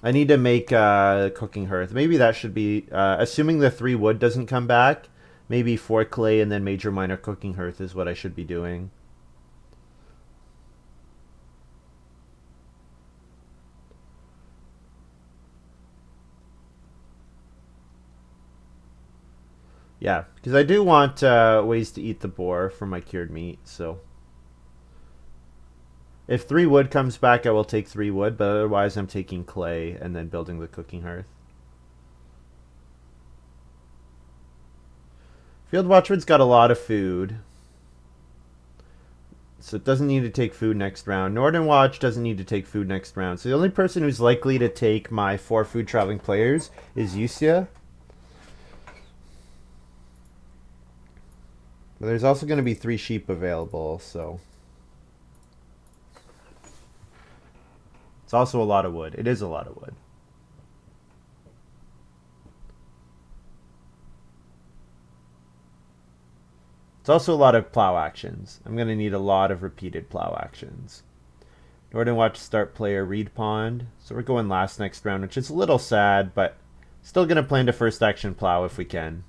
I need to make a cooking hearth. Maybe that should be, assuming the 3 wood doesn't come back, maybe 4 clay and then major minor cooking hearth is what I should be doing. Yeah, because I do want ways to eat the boar for my cured meat, so... If 3 wood comes back, I will take 3 wood, but otherwise I'm taking clay and then building the cooking hearth. Field Watchman's got a lot of food, so it doesn't need to take food next round. Nordenwatch doesn't need to take food next round. So the only person who's likely to take my 4 food traveling players is joostje. But there's also going to be 3 sheep available, so... It's also a lot of wood. It is a lot of wood. It's also a lot of plow actions. I'm going to need a lot of repeated plow actions. Nordenwatch start player reed pond. So we're going last next round, which is a little sad, but still going to plan to first action plow if we can.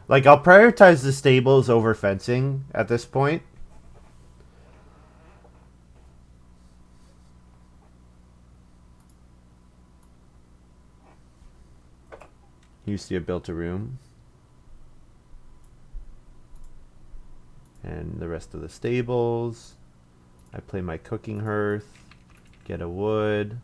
Like, I'll prioritize the stables over fencing at this point. Joostje built a room. And the rest of the stables. I play my cooking hearth. Get a wood.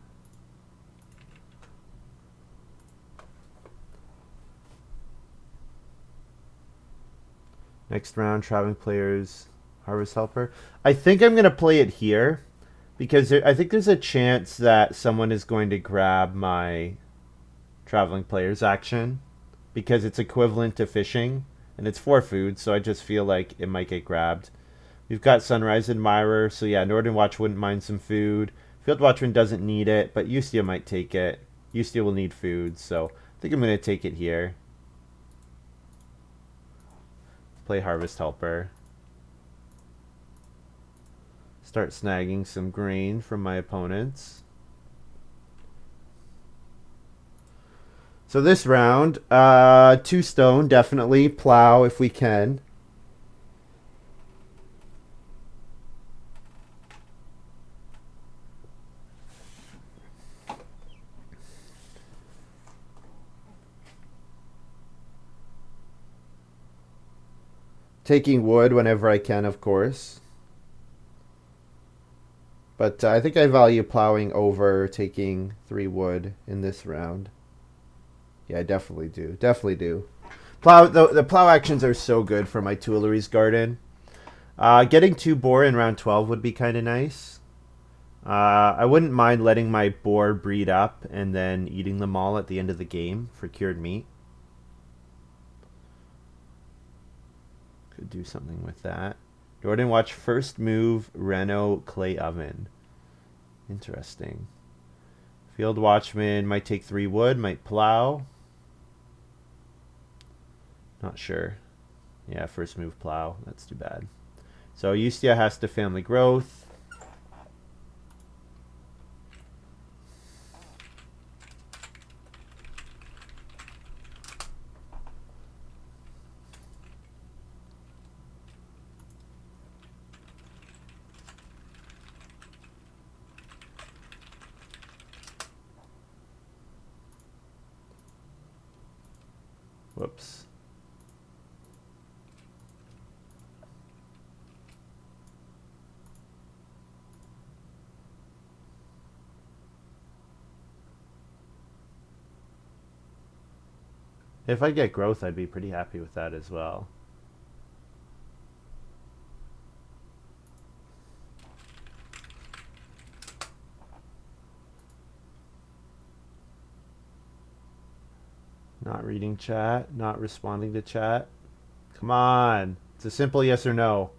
Next round, traveling players, harvest helper. I think I'm going to play it here because I think there's a chance that someone is going to grab my traveling players action because it's equivalent to fishing and it's 4 food, so I just feel like it might get grabbed. We've got Sunrise Admirer, so yeah, Nordenwatch wouldn't mind some food. Field Watchman doesn't need it, but joostje might take it. Joostje will need food, so I think I'm going to take it here. Play Harvest Helper. Start snagging some grain from my opponents. So this round, 2 stone, definitely. Plow if we can. Taking wood whenever I can, of course. But I think I value plowing over taking 3 wood in this round. Yeah, I definitely do. Definitely do. The plow actions are so good for my Tuileries garden. Getting 2 boar in round 12 would be kind of nice. I wouldn't mind letting my boar breed up and then eating them all at the end of the game for cured meat. Could do something with that. Nordenwatch first move, Renault clay oven. Interesting. Field Watchman might take 3 wood, might plow. Not sure. Yeah, first move plow. That's too bad. So joostje has to family growth. Whoops. If I get growth, I'd be pretty happy with that as well. Not reading chat. Not responding to chat. Come on. It's a simple yes or no.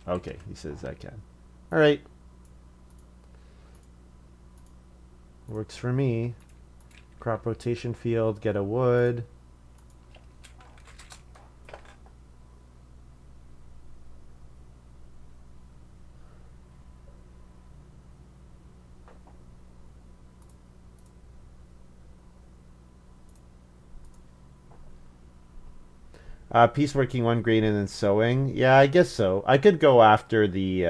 Okay, he says I can. All right. Works for me. Crop rotation field, get a wood. Pieceworking one grain and then sowing. Yeah, I guess so. I could go after the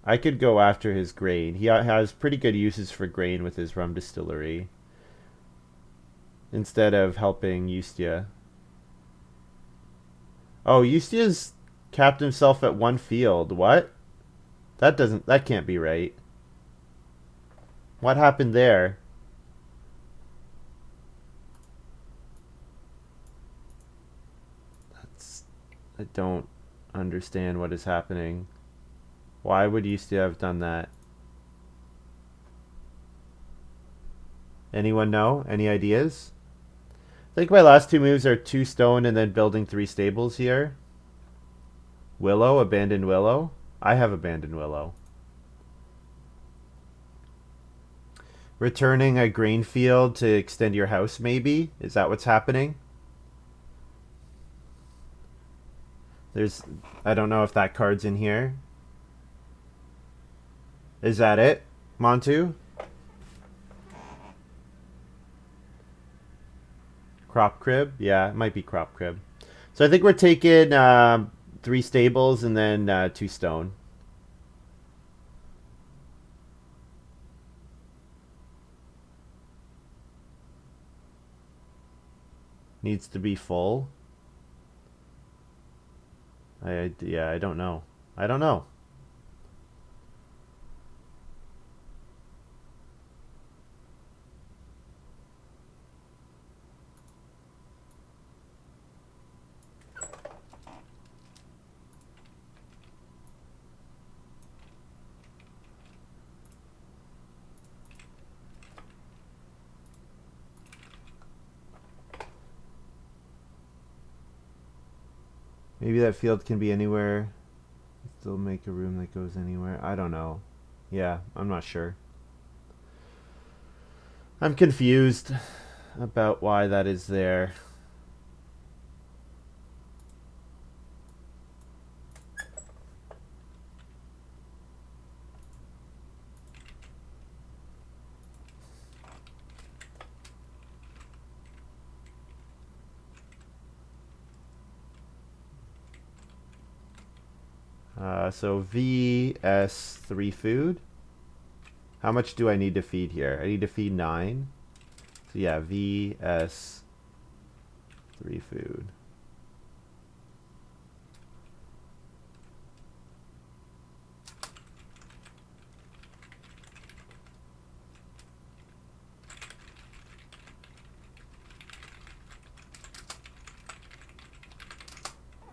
I could go after his grain. He has pretty good uses for grain with his rum distillery. Instead of helping Joostje. Oh, Joostje's capped himself at one field. What? That can't be right. What happened there? I don't understand what is happening. Why would Joostje have done that? Anyone know? Any ideas? I think my last two moves are 2 stone and then building 3 stables here. Willow, abandoned willow. I have abandoned willow. Returning a grain field to extend your house, maybe? Is that what's happening? I don't know if that card's in here. Is that it, Montu? Crop crib? Yeah, it might be crop crib. So I think we're taking 3 stables and then 2 stone. Needs to be full. Yeah, I don't know. I don't know. Maybe that field can be anywhere. Still make a room that goes anywhere. I don't know. Yeah, I'm not sure. I'm confused about why that is there. So VS3 food. How much do I need to feed here? I need to feed 9. So yeah, VS3 food.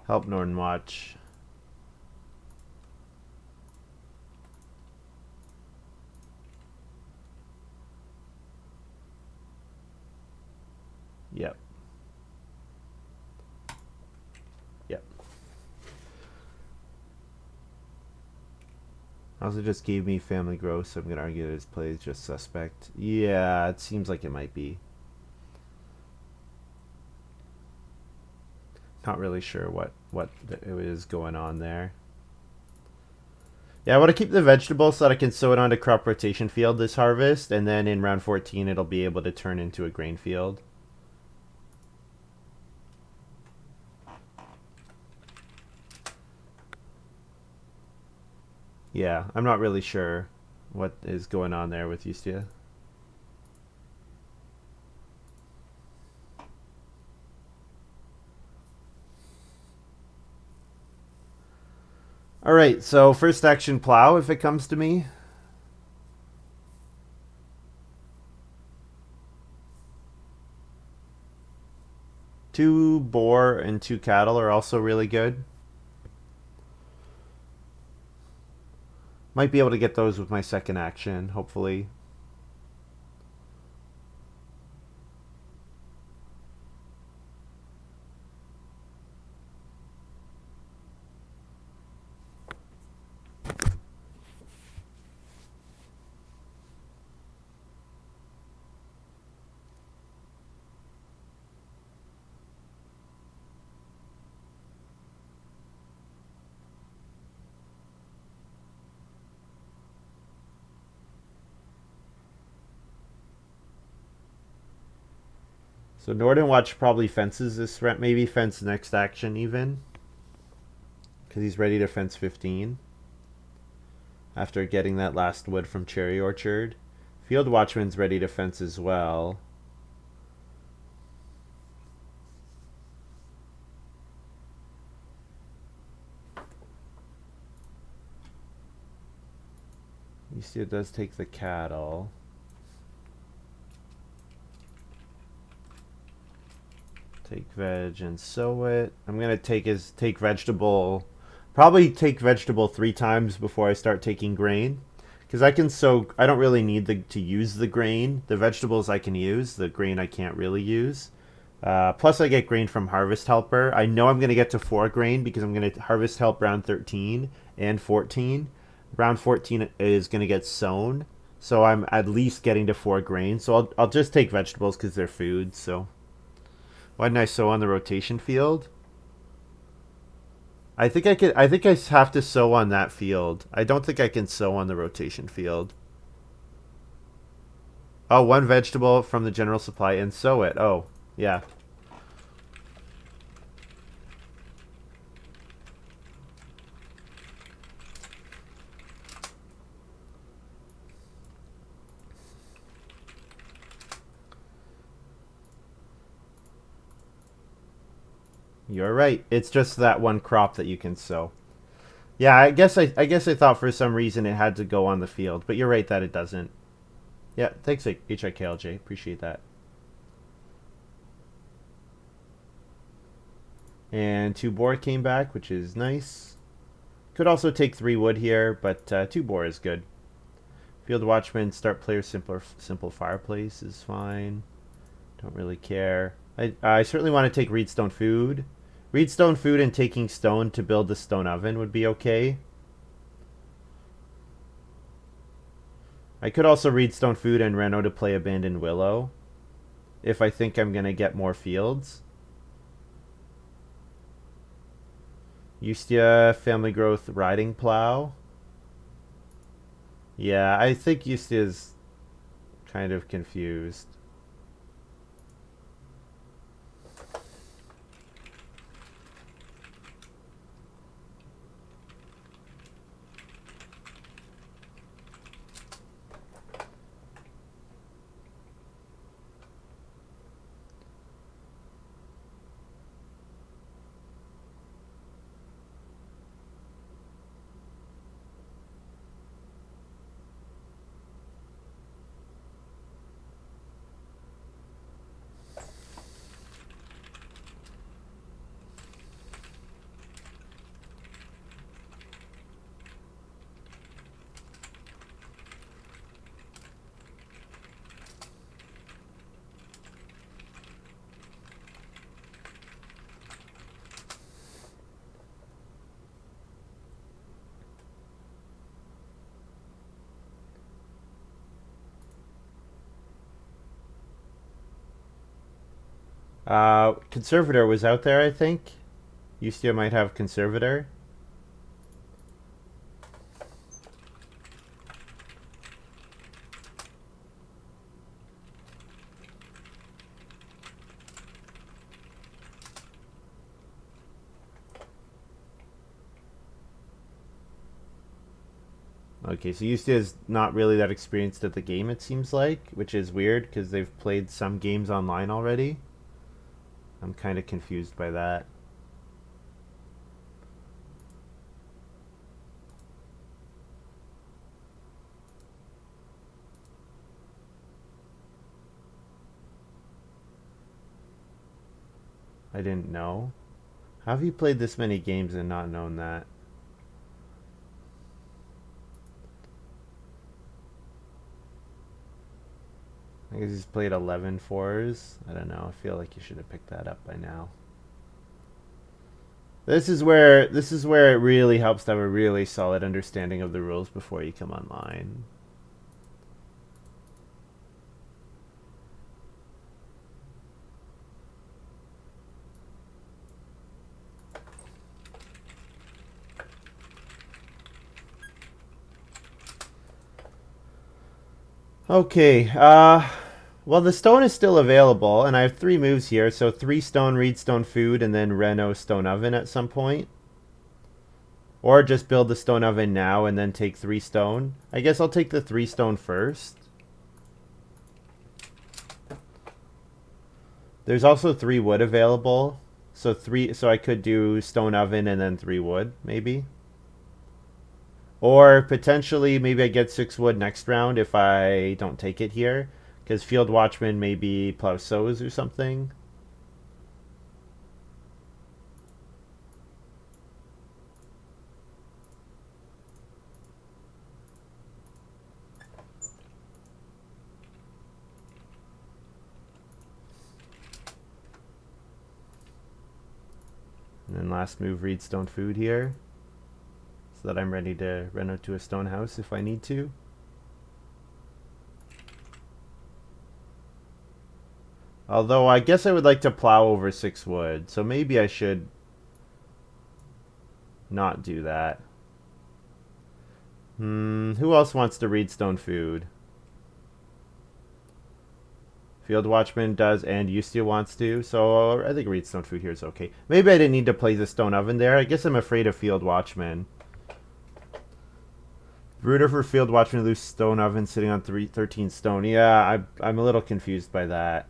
Help Nordenwatch. Yep. Yep. Also just gave me family growth, so I'm gonna argue that his play is just suspect. Yeah, it seems like it might be. Not really sure what is going on there. Yeah, I want to keep the vegetable so that I can sow it onto crop rotation field this harvest, and then in round 14 it'll be able to turn into a grain field. Yeah, I'm not really sure what is going on there with Joostje. Alright, so first action plow if it comes to me. Two boar and 2 cattle are also really good. Might be able to get those with my second action, hopefully. So Nordenwatch probably fences this, maybe fence next action even. Because he's ready to fence 15. After getting that last wood from Cherry Orchard. Field Watchman's ready to fence as well. You see it does take the cattle. Take veg and sow it. I'm gonna take vegetable. Probably take vegetable 3 times before I start taking grain. Because I can sow. I don't really need to use the grain. The vegetables I can use. The grain I can't really use. Plus I get grain from Harvest Helper. I know I'm gonna get to 4 grain because I'm gonna Harvest Help round 13 and 14. Round 14 is gonna get sown. So I'm at least getting to 4 grain. So I'll just take vegetables because they're food. So. Why didn't I sow on the rotation field? I think I could. I think I have to sow on that field. I don't think I can sow on the rotation field. Oh, 1 vegetable from the general supply and sow it. Oh, yeah. You're right. It's just that 1 crop that you can sow. Yeah, I guess I thought for some reason it had to go on the field, but you're right that it doesn't. Yeah, thanks HIKLJ. Appreciate that. And 2 boar came back, which is nice. Could also take 3 wood here, but 2 boar is good. Field Watchman, start player simple fireplace is fine. Don't really care. I certainly want to take Reedstone Food. Reedstone Food and taking stone to build the stone oven would be okay. I could also Reedstone Food and Reno to play Abandoned Willow. If I think I'm going to get more fields. Ustia, Family Growth, Riding Plow. Yeah, I think Ustia's kind of confused. Conservator was out there, I think. Ustia might have Conservator. Okay, so Ustia is not really that experienced at the game, it seems like, which is weird because they've played some games online already. I'm kind of confused by that. I didn't know. How have you played this many games and not known that? I guess he's played 11 fours. I don't know. I feel like you should have picked that up by now. This is where it really helps to have a really solid understanding of the rules before you come online. Okay, well, the stone is still available, and I have 3 moves here, so 3 stone, reed stone food, and then Reno stone oven at some point. Or just build the stone oven now and then take 3 stone. I guess I'll take the 3 stone first. There's also 3 wood available, so I could do stone oven and then 3 wood, maybe. Or potentially, maybe I get 6 wood next round if I don't take it here. Because Field Watchman maybe plow sows or something. And then last move, reed stone food here. So that I'm ready to run out to a stone house if I need to. Although I guess I would like to plow over 6 wood, so maybe I should not do that. Who else wants to read stone food? Field Watchman does, and Ustia wants to, so I think read stone food here is okay. Maybe I didn't need to play the stone oven there. I guess I'm afraid of Field Watchman. Rooter for Field Watchman, loose stone oven sitting on 13 stone. Yeah, I'm a little confused by that.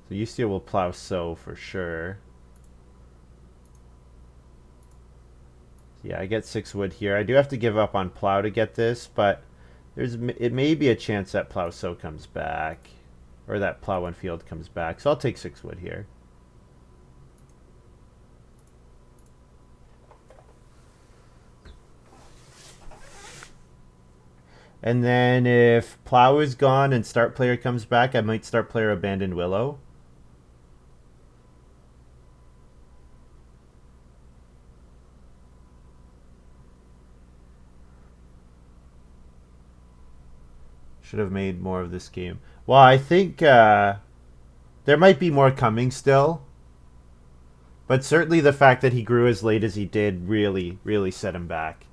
So Ustia will plow sow for sure. Yeah, I get 6 wood here. I do have to give up on plow to get this, but it may be a chance that plow sow comes back, or that plow and field comes back. So I'll take 6 wood here. And then if plow is gone and start player comes back, I might start player abandoned willow. Should have made more of this game. Well, I think there might be more coming still. But certainly the fact that he grew as late as he did really, really set him back.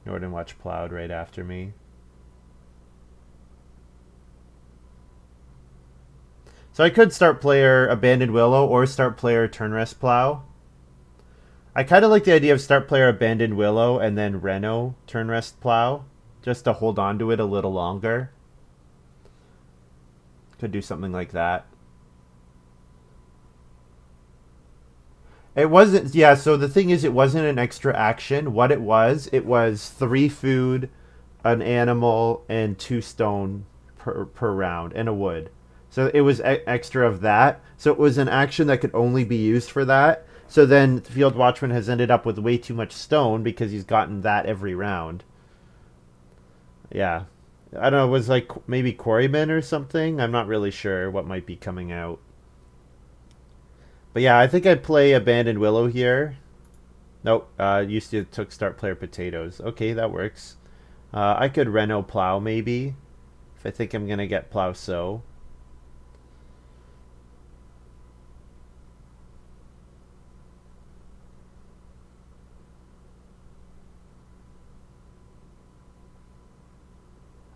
Nordenwatch plowed right after me. So I could start player Abandoned Willow or start player Turn Rest Plow. I kind of like the idea of start player Abandoned Willow and then Reno Turn Rest Plow, just to hold on to it a little longer. Could do something like that. It wasn't, yeah, so the thing is, it wasn't an extra action. What it was 3 food, an animal, and 2 stone per round, and a wood. So it was extra of that. So it was an action that could only be used for that. So then Field Watchman has ended up with way too much stone because he's gotten that every round. Yeah. I don't know, it was like maybe Quarryman or something? I'm not really sure what might be coming out. But yeah, I think I'd play Abandoned Willow here. Nope, used to took start player Potatoes. Okay, that works. I could Reno Plow maybe, if I think I'm going to get Plow Sow.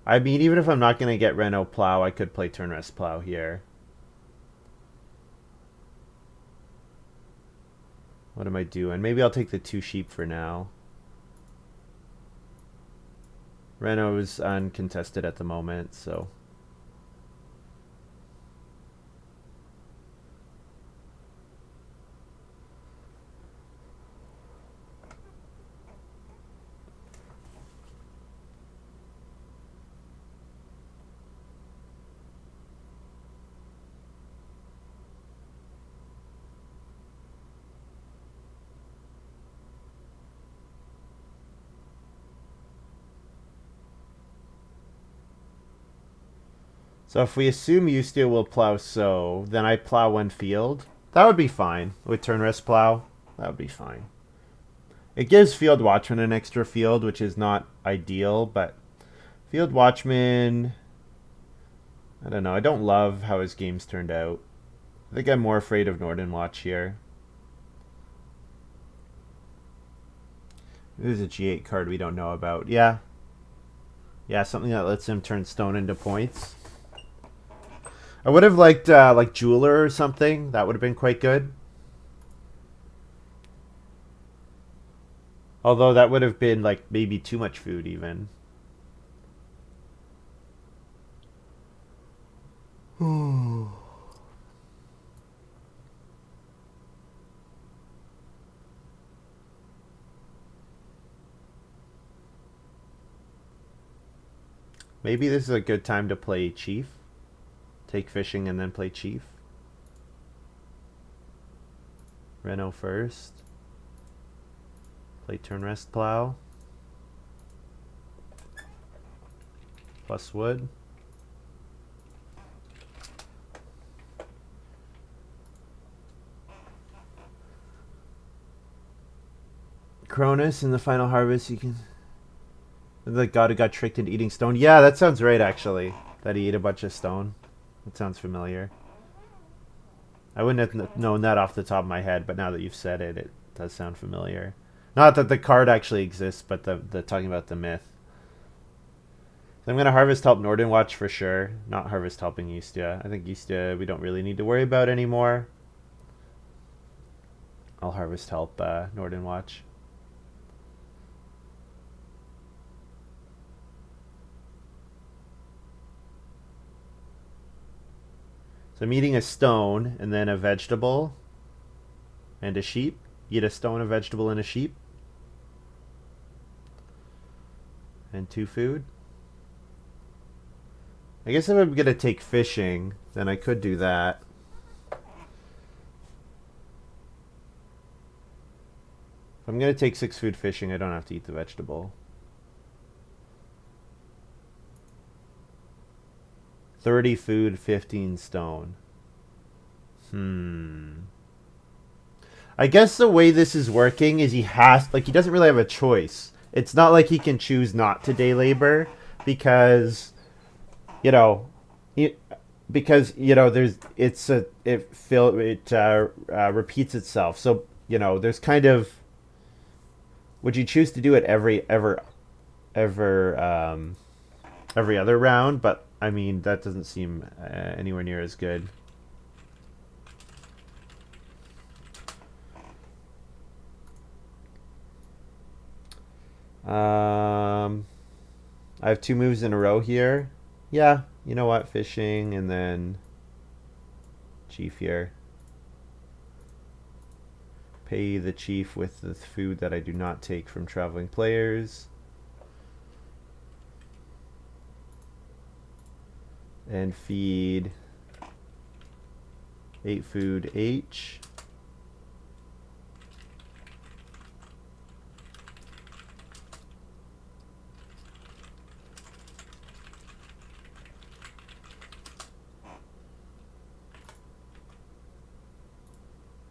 I mean, even if I'm not going to get Reno Plow, I could play Turn Rest Plow here. What am I doing? Maybe I'll take the 2 sheep for now. Renault's uncontested at the moment, so. So if we assume joostje will plow so, then I plow one field. That would be fine. With turn rest plow, that would be fine. It gives Field Watchman an extra field, which is not ideal, but Field Watchman, I don't know. I don't love how his game's turned out. I think I'm more afraid of Nordenwatch here. There's a G8 card we don't know about. Yeah. Yeah, something that lets him turn stone into points. I would have liked like Jeweler or something. That would have been quite good. Although that would have been like maybe too much food even. Maybe this is a good time to play Chief. Take fishing and then play Chief. Renault first. Play turn rest plow. Plus wood. Cronus in the final harvest, you can. The god who got tricked into eating stone. Yeah, that sounds right actually. That he ate a bunch of stone. That sounds familiar. I wouldn't have known that off the top of my head, but now that you've said it, it does sound familiar. Not that the card actually exists, but the talking about the myth. So I'm going to Harvest Help Nordenwatch for sure. Not Harvest Helping joostje. I think joostje we don't really need to worry about anymore. I'll Harvest Help Nordenwatch. So I'm eating a stone and then a vegetable and a sheep. Eat a stone, a vegetable, and a sheep. And 2 food. I guess if I'm going to take fishing, then I could do that. If I'm going to take 6 food fishing, I don't have to eat the vegetable. 30 food, 15 stone. I guess the way this is working is he doesn't really have a choice. It's not like he can choose not to day labor because, it repeats itself. So, there's kind of, would you choose to do it every other round? But I mean, that doesn't seem anywhere near as good. I have 2 moves in a row here. Yeah, you know what? Fishing and then Chief here. Pay the Chief with the food that I do not take from traveling players. And feed 8 food H.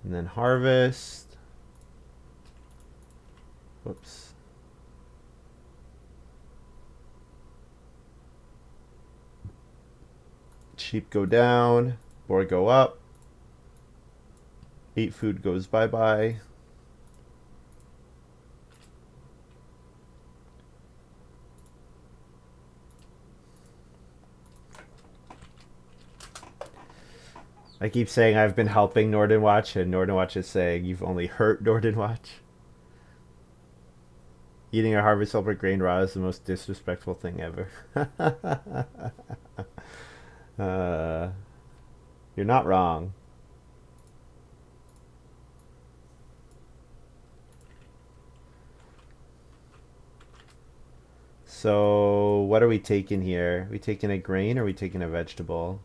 And then harvest. Whoops. Sheep go down, boar go up. 8 food goes bye-bye. I keep saying I've been helping Nordenwatch, and Nordenwatch is saying you've only hurt Nordenwatch. Eating a harvest helper grain raw is the most disrespectful thing ever. uh, you're not wrong. So, what are we taking here? Are we taking a grain or are we taking a vegetable?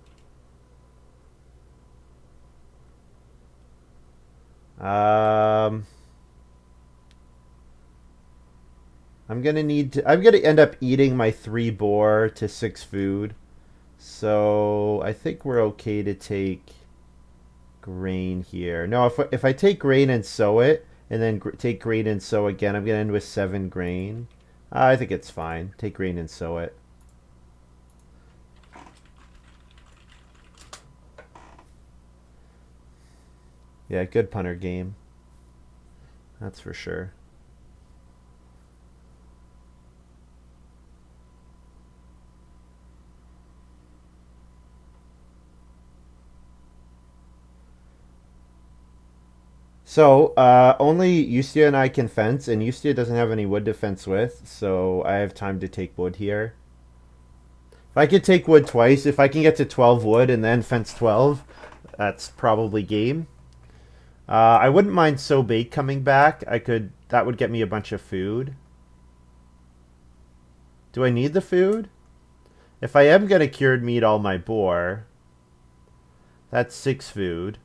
I'm I'm gonna end up eating my 3 boar to 6 food. So, I think we're okay to take grain here. No, if I take grain and sow it, and then take grain and sow again, I'm gonna end with 7 grain. I think it's fine. Take grain and sow it. Yeah, good punter game. That's for sure. So, only Ustia and I can fence, and Ustia doesn't have any wood to fence with, so I have time to take wood here. If I could take wood twice, if I can get to 12 wood and then fence 12, that's probably game. I wouldn't mind So Bake coming back. That would get me a bunch of food. Do I need the food? If I am gonna cured meat all my boar, that's 6 food.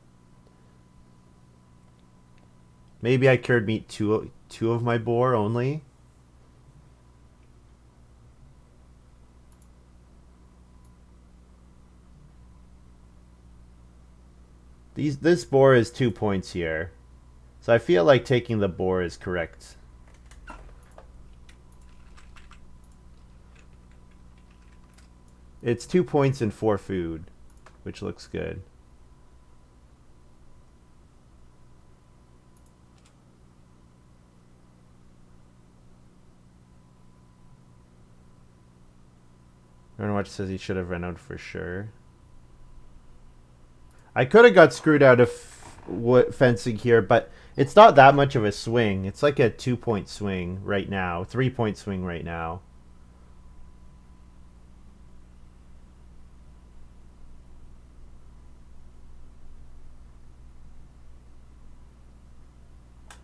Maybe I cured meat two of my boar only. This boar is 2 points here. So I feel like taking the boar is correct. It's 2 points and 4 food, which looks good. Nordenwatch says he should have run out for sure. I could have got screwed out of fencing here, but it's not that much of a swing. It's like a 2-point swing right now, 3-point swing right now.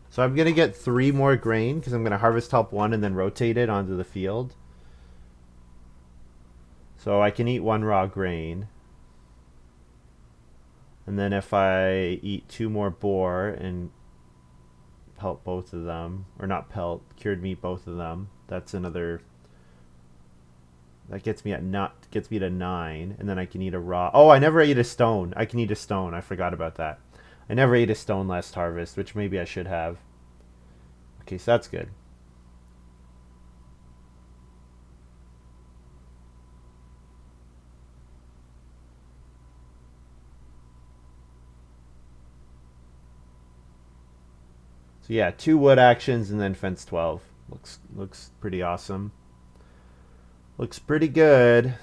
So I'm going to get 3 more grain because I'm going to harvest help 1 and then rotate it onto the field. So I can eat 1 raw grain. And then if I eat 2 more boar and pelt both of them, or not pelt, cured meat both of them, that's another. That gets me to 9, and then I can eat a raw. Oh, I never ate a stone. I can eat a stone. I forgot about that. I never ate a stone last harvest, which maybe I should have. Okay, so that's good. So yeah, 2 wood actions and then fence 12. Looks pretty awesome. Looks pretty good.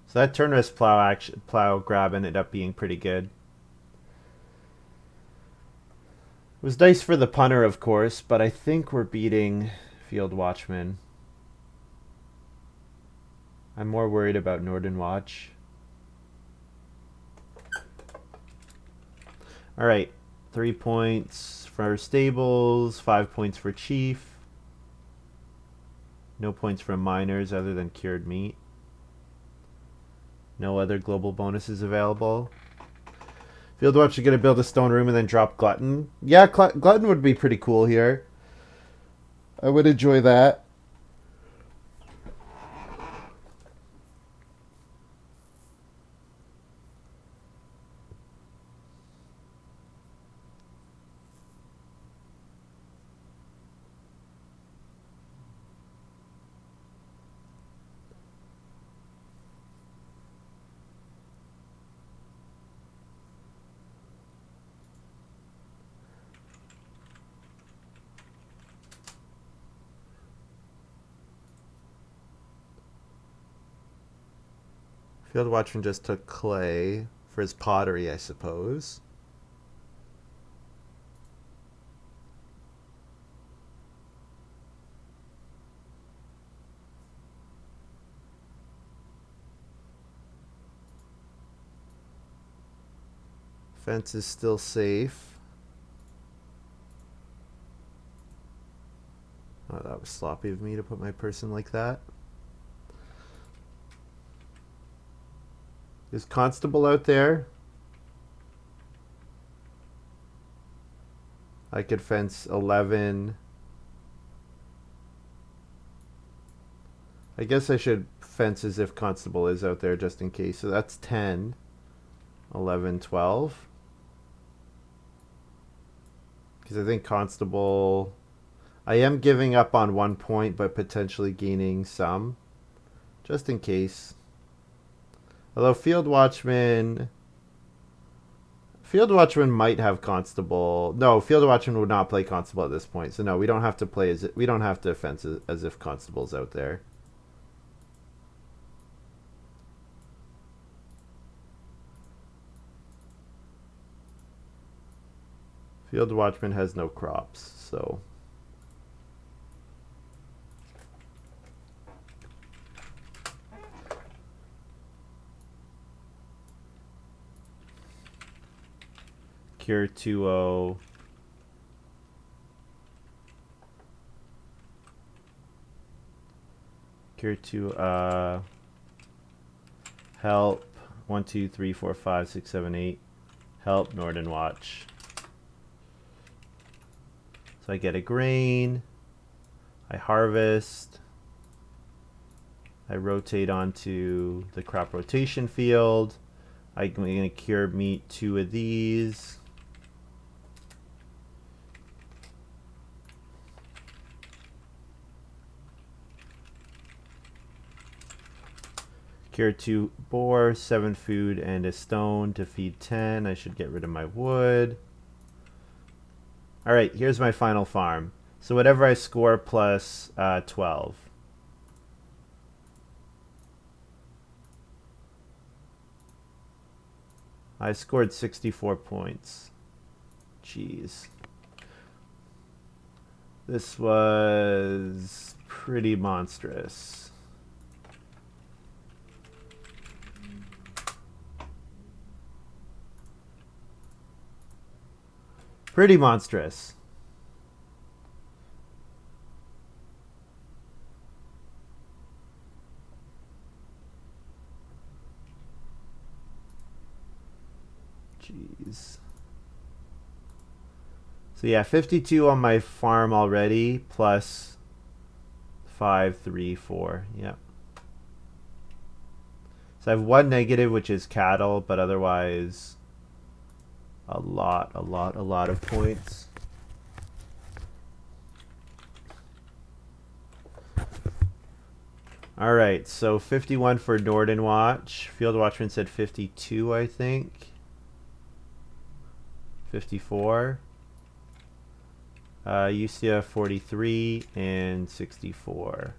So that turnless plow grab ended up being pretty good. It was nice for the punter, of course, but I think we're beating Field Watchman. I'm more worried about Nordenwatch. Alright, 3 points for stables, 5 points for chief. No points for miners other than cured meat. No other global bonuses available. Fieldwatch is going to build a stone room and then drop Glutton. Yeah, Glutton would be pretty cool here. I would enjoy that. Field Watchman just took clay for his pottery, I suppose. Fence is still safe. Oh, that was sloppy of me to put my person like that. Is Constable out there? I could fence 11. I guess I should fence as if Constable is out there just in case. So that's 10, 11, 12. Because I think Constable... I am giving up on 1 point, but potentially gaining some. Just in case. Although Field Watchman... Field Watchman might have Constable. No, Field Watchman would not play Constable at this point. So no, we don't have to play as... We don't have to fence as if Constable's out there. Field Watchman has no crops, so... Cure 2-0. Cure 2, help. 1, 2, 3, 4, 5, 6, 7, 8. Help, Nordenwatch. So I get a grain. I harvest. I rotate onto the crop rotation field. I'm going to cure meat 2 of these. Cure 2 boar, 7 food, and a stone to feed 10. I should get rid of my wood. Alright, here's my final farm. So whatever I score plus 12. I scored 64 points. Jeez. This was pretty monstrous. Pretty monstrous. Jeez. So yeah, 52 on my farm already, plus 5, 3, 4. Yep. So I have 1 negative, which is cattle, but otherwise a lot of points. Alright, so 51 for Nordenwatch. Field Watchman said 52, I think. 54. Joostje 43 and 64.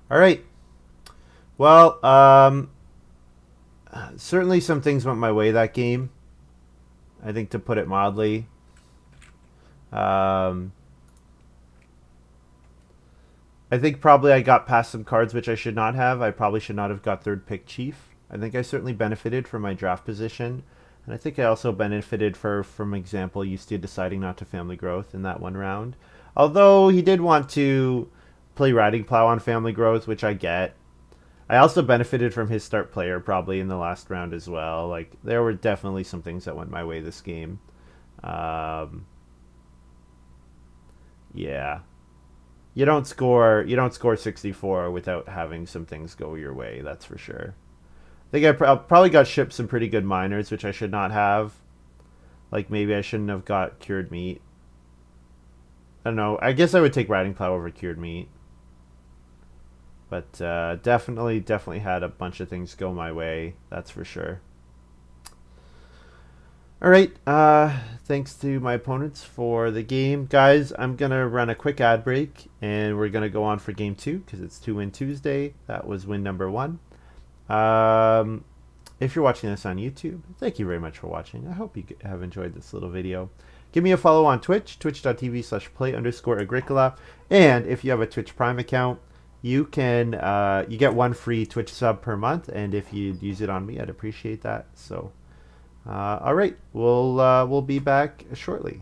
All right. Well, certainly some things went my way that game. I think, to put it mildly. I think probably I got past some cards which I should not have. I probably should not have got third pick chief. I think I certainly benefited from my draft position. And I think I also benefited from example, Joostje deciding not to family growth in that one round. Although he did want to play riding plow on family growth, which I get. I also benefited from his start player probably in the last round as well. Like, there were definitely some things that went my way this game. Yeah. You don't score 64 without having some things go your way, that's for sure. I think I probably got shipped some pretty good miners, which I should not have. Like, maybe I shouldn't have got cured meat. I don't know. I guess I would take riding plow over cured meat. But definitely had a bunch of things go my way, that's for sure. All right. Thanks to my opponents for the game. Guys, I'm going to run a quick ad break, and we're going to go on for game 2 because it's 2-win Tuesday. That was win number 1. If you're watching this on YouTube, thank you very much for watching. I hope you have enjoyed this little video. Give me a follow on Twitch, twitch.tv/play_agricola. And if you have a Twitch Prime account, you can you get 1 free Twitch sub per month. And if you'd use it on me, I'd appreciate that. So, all right, we'll be back shortly.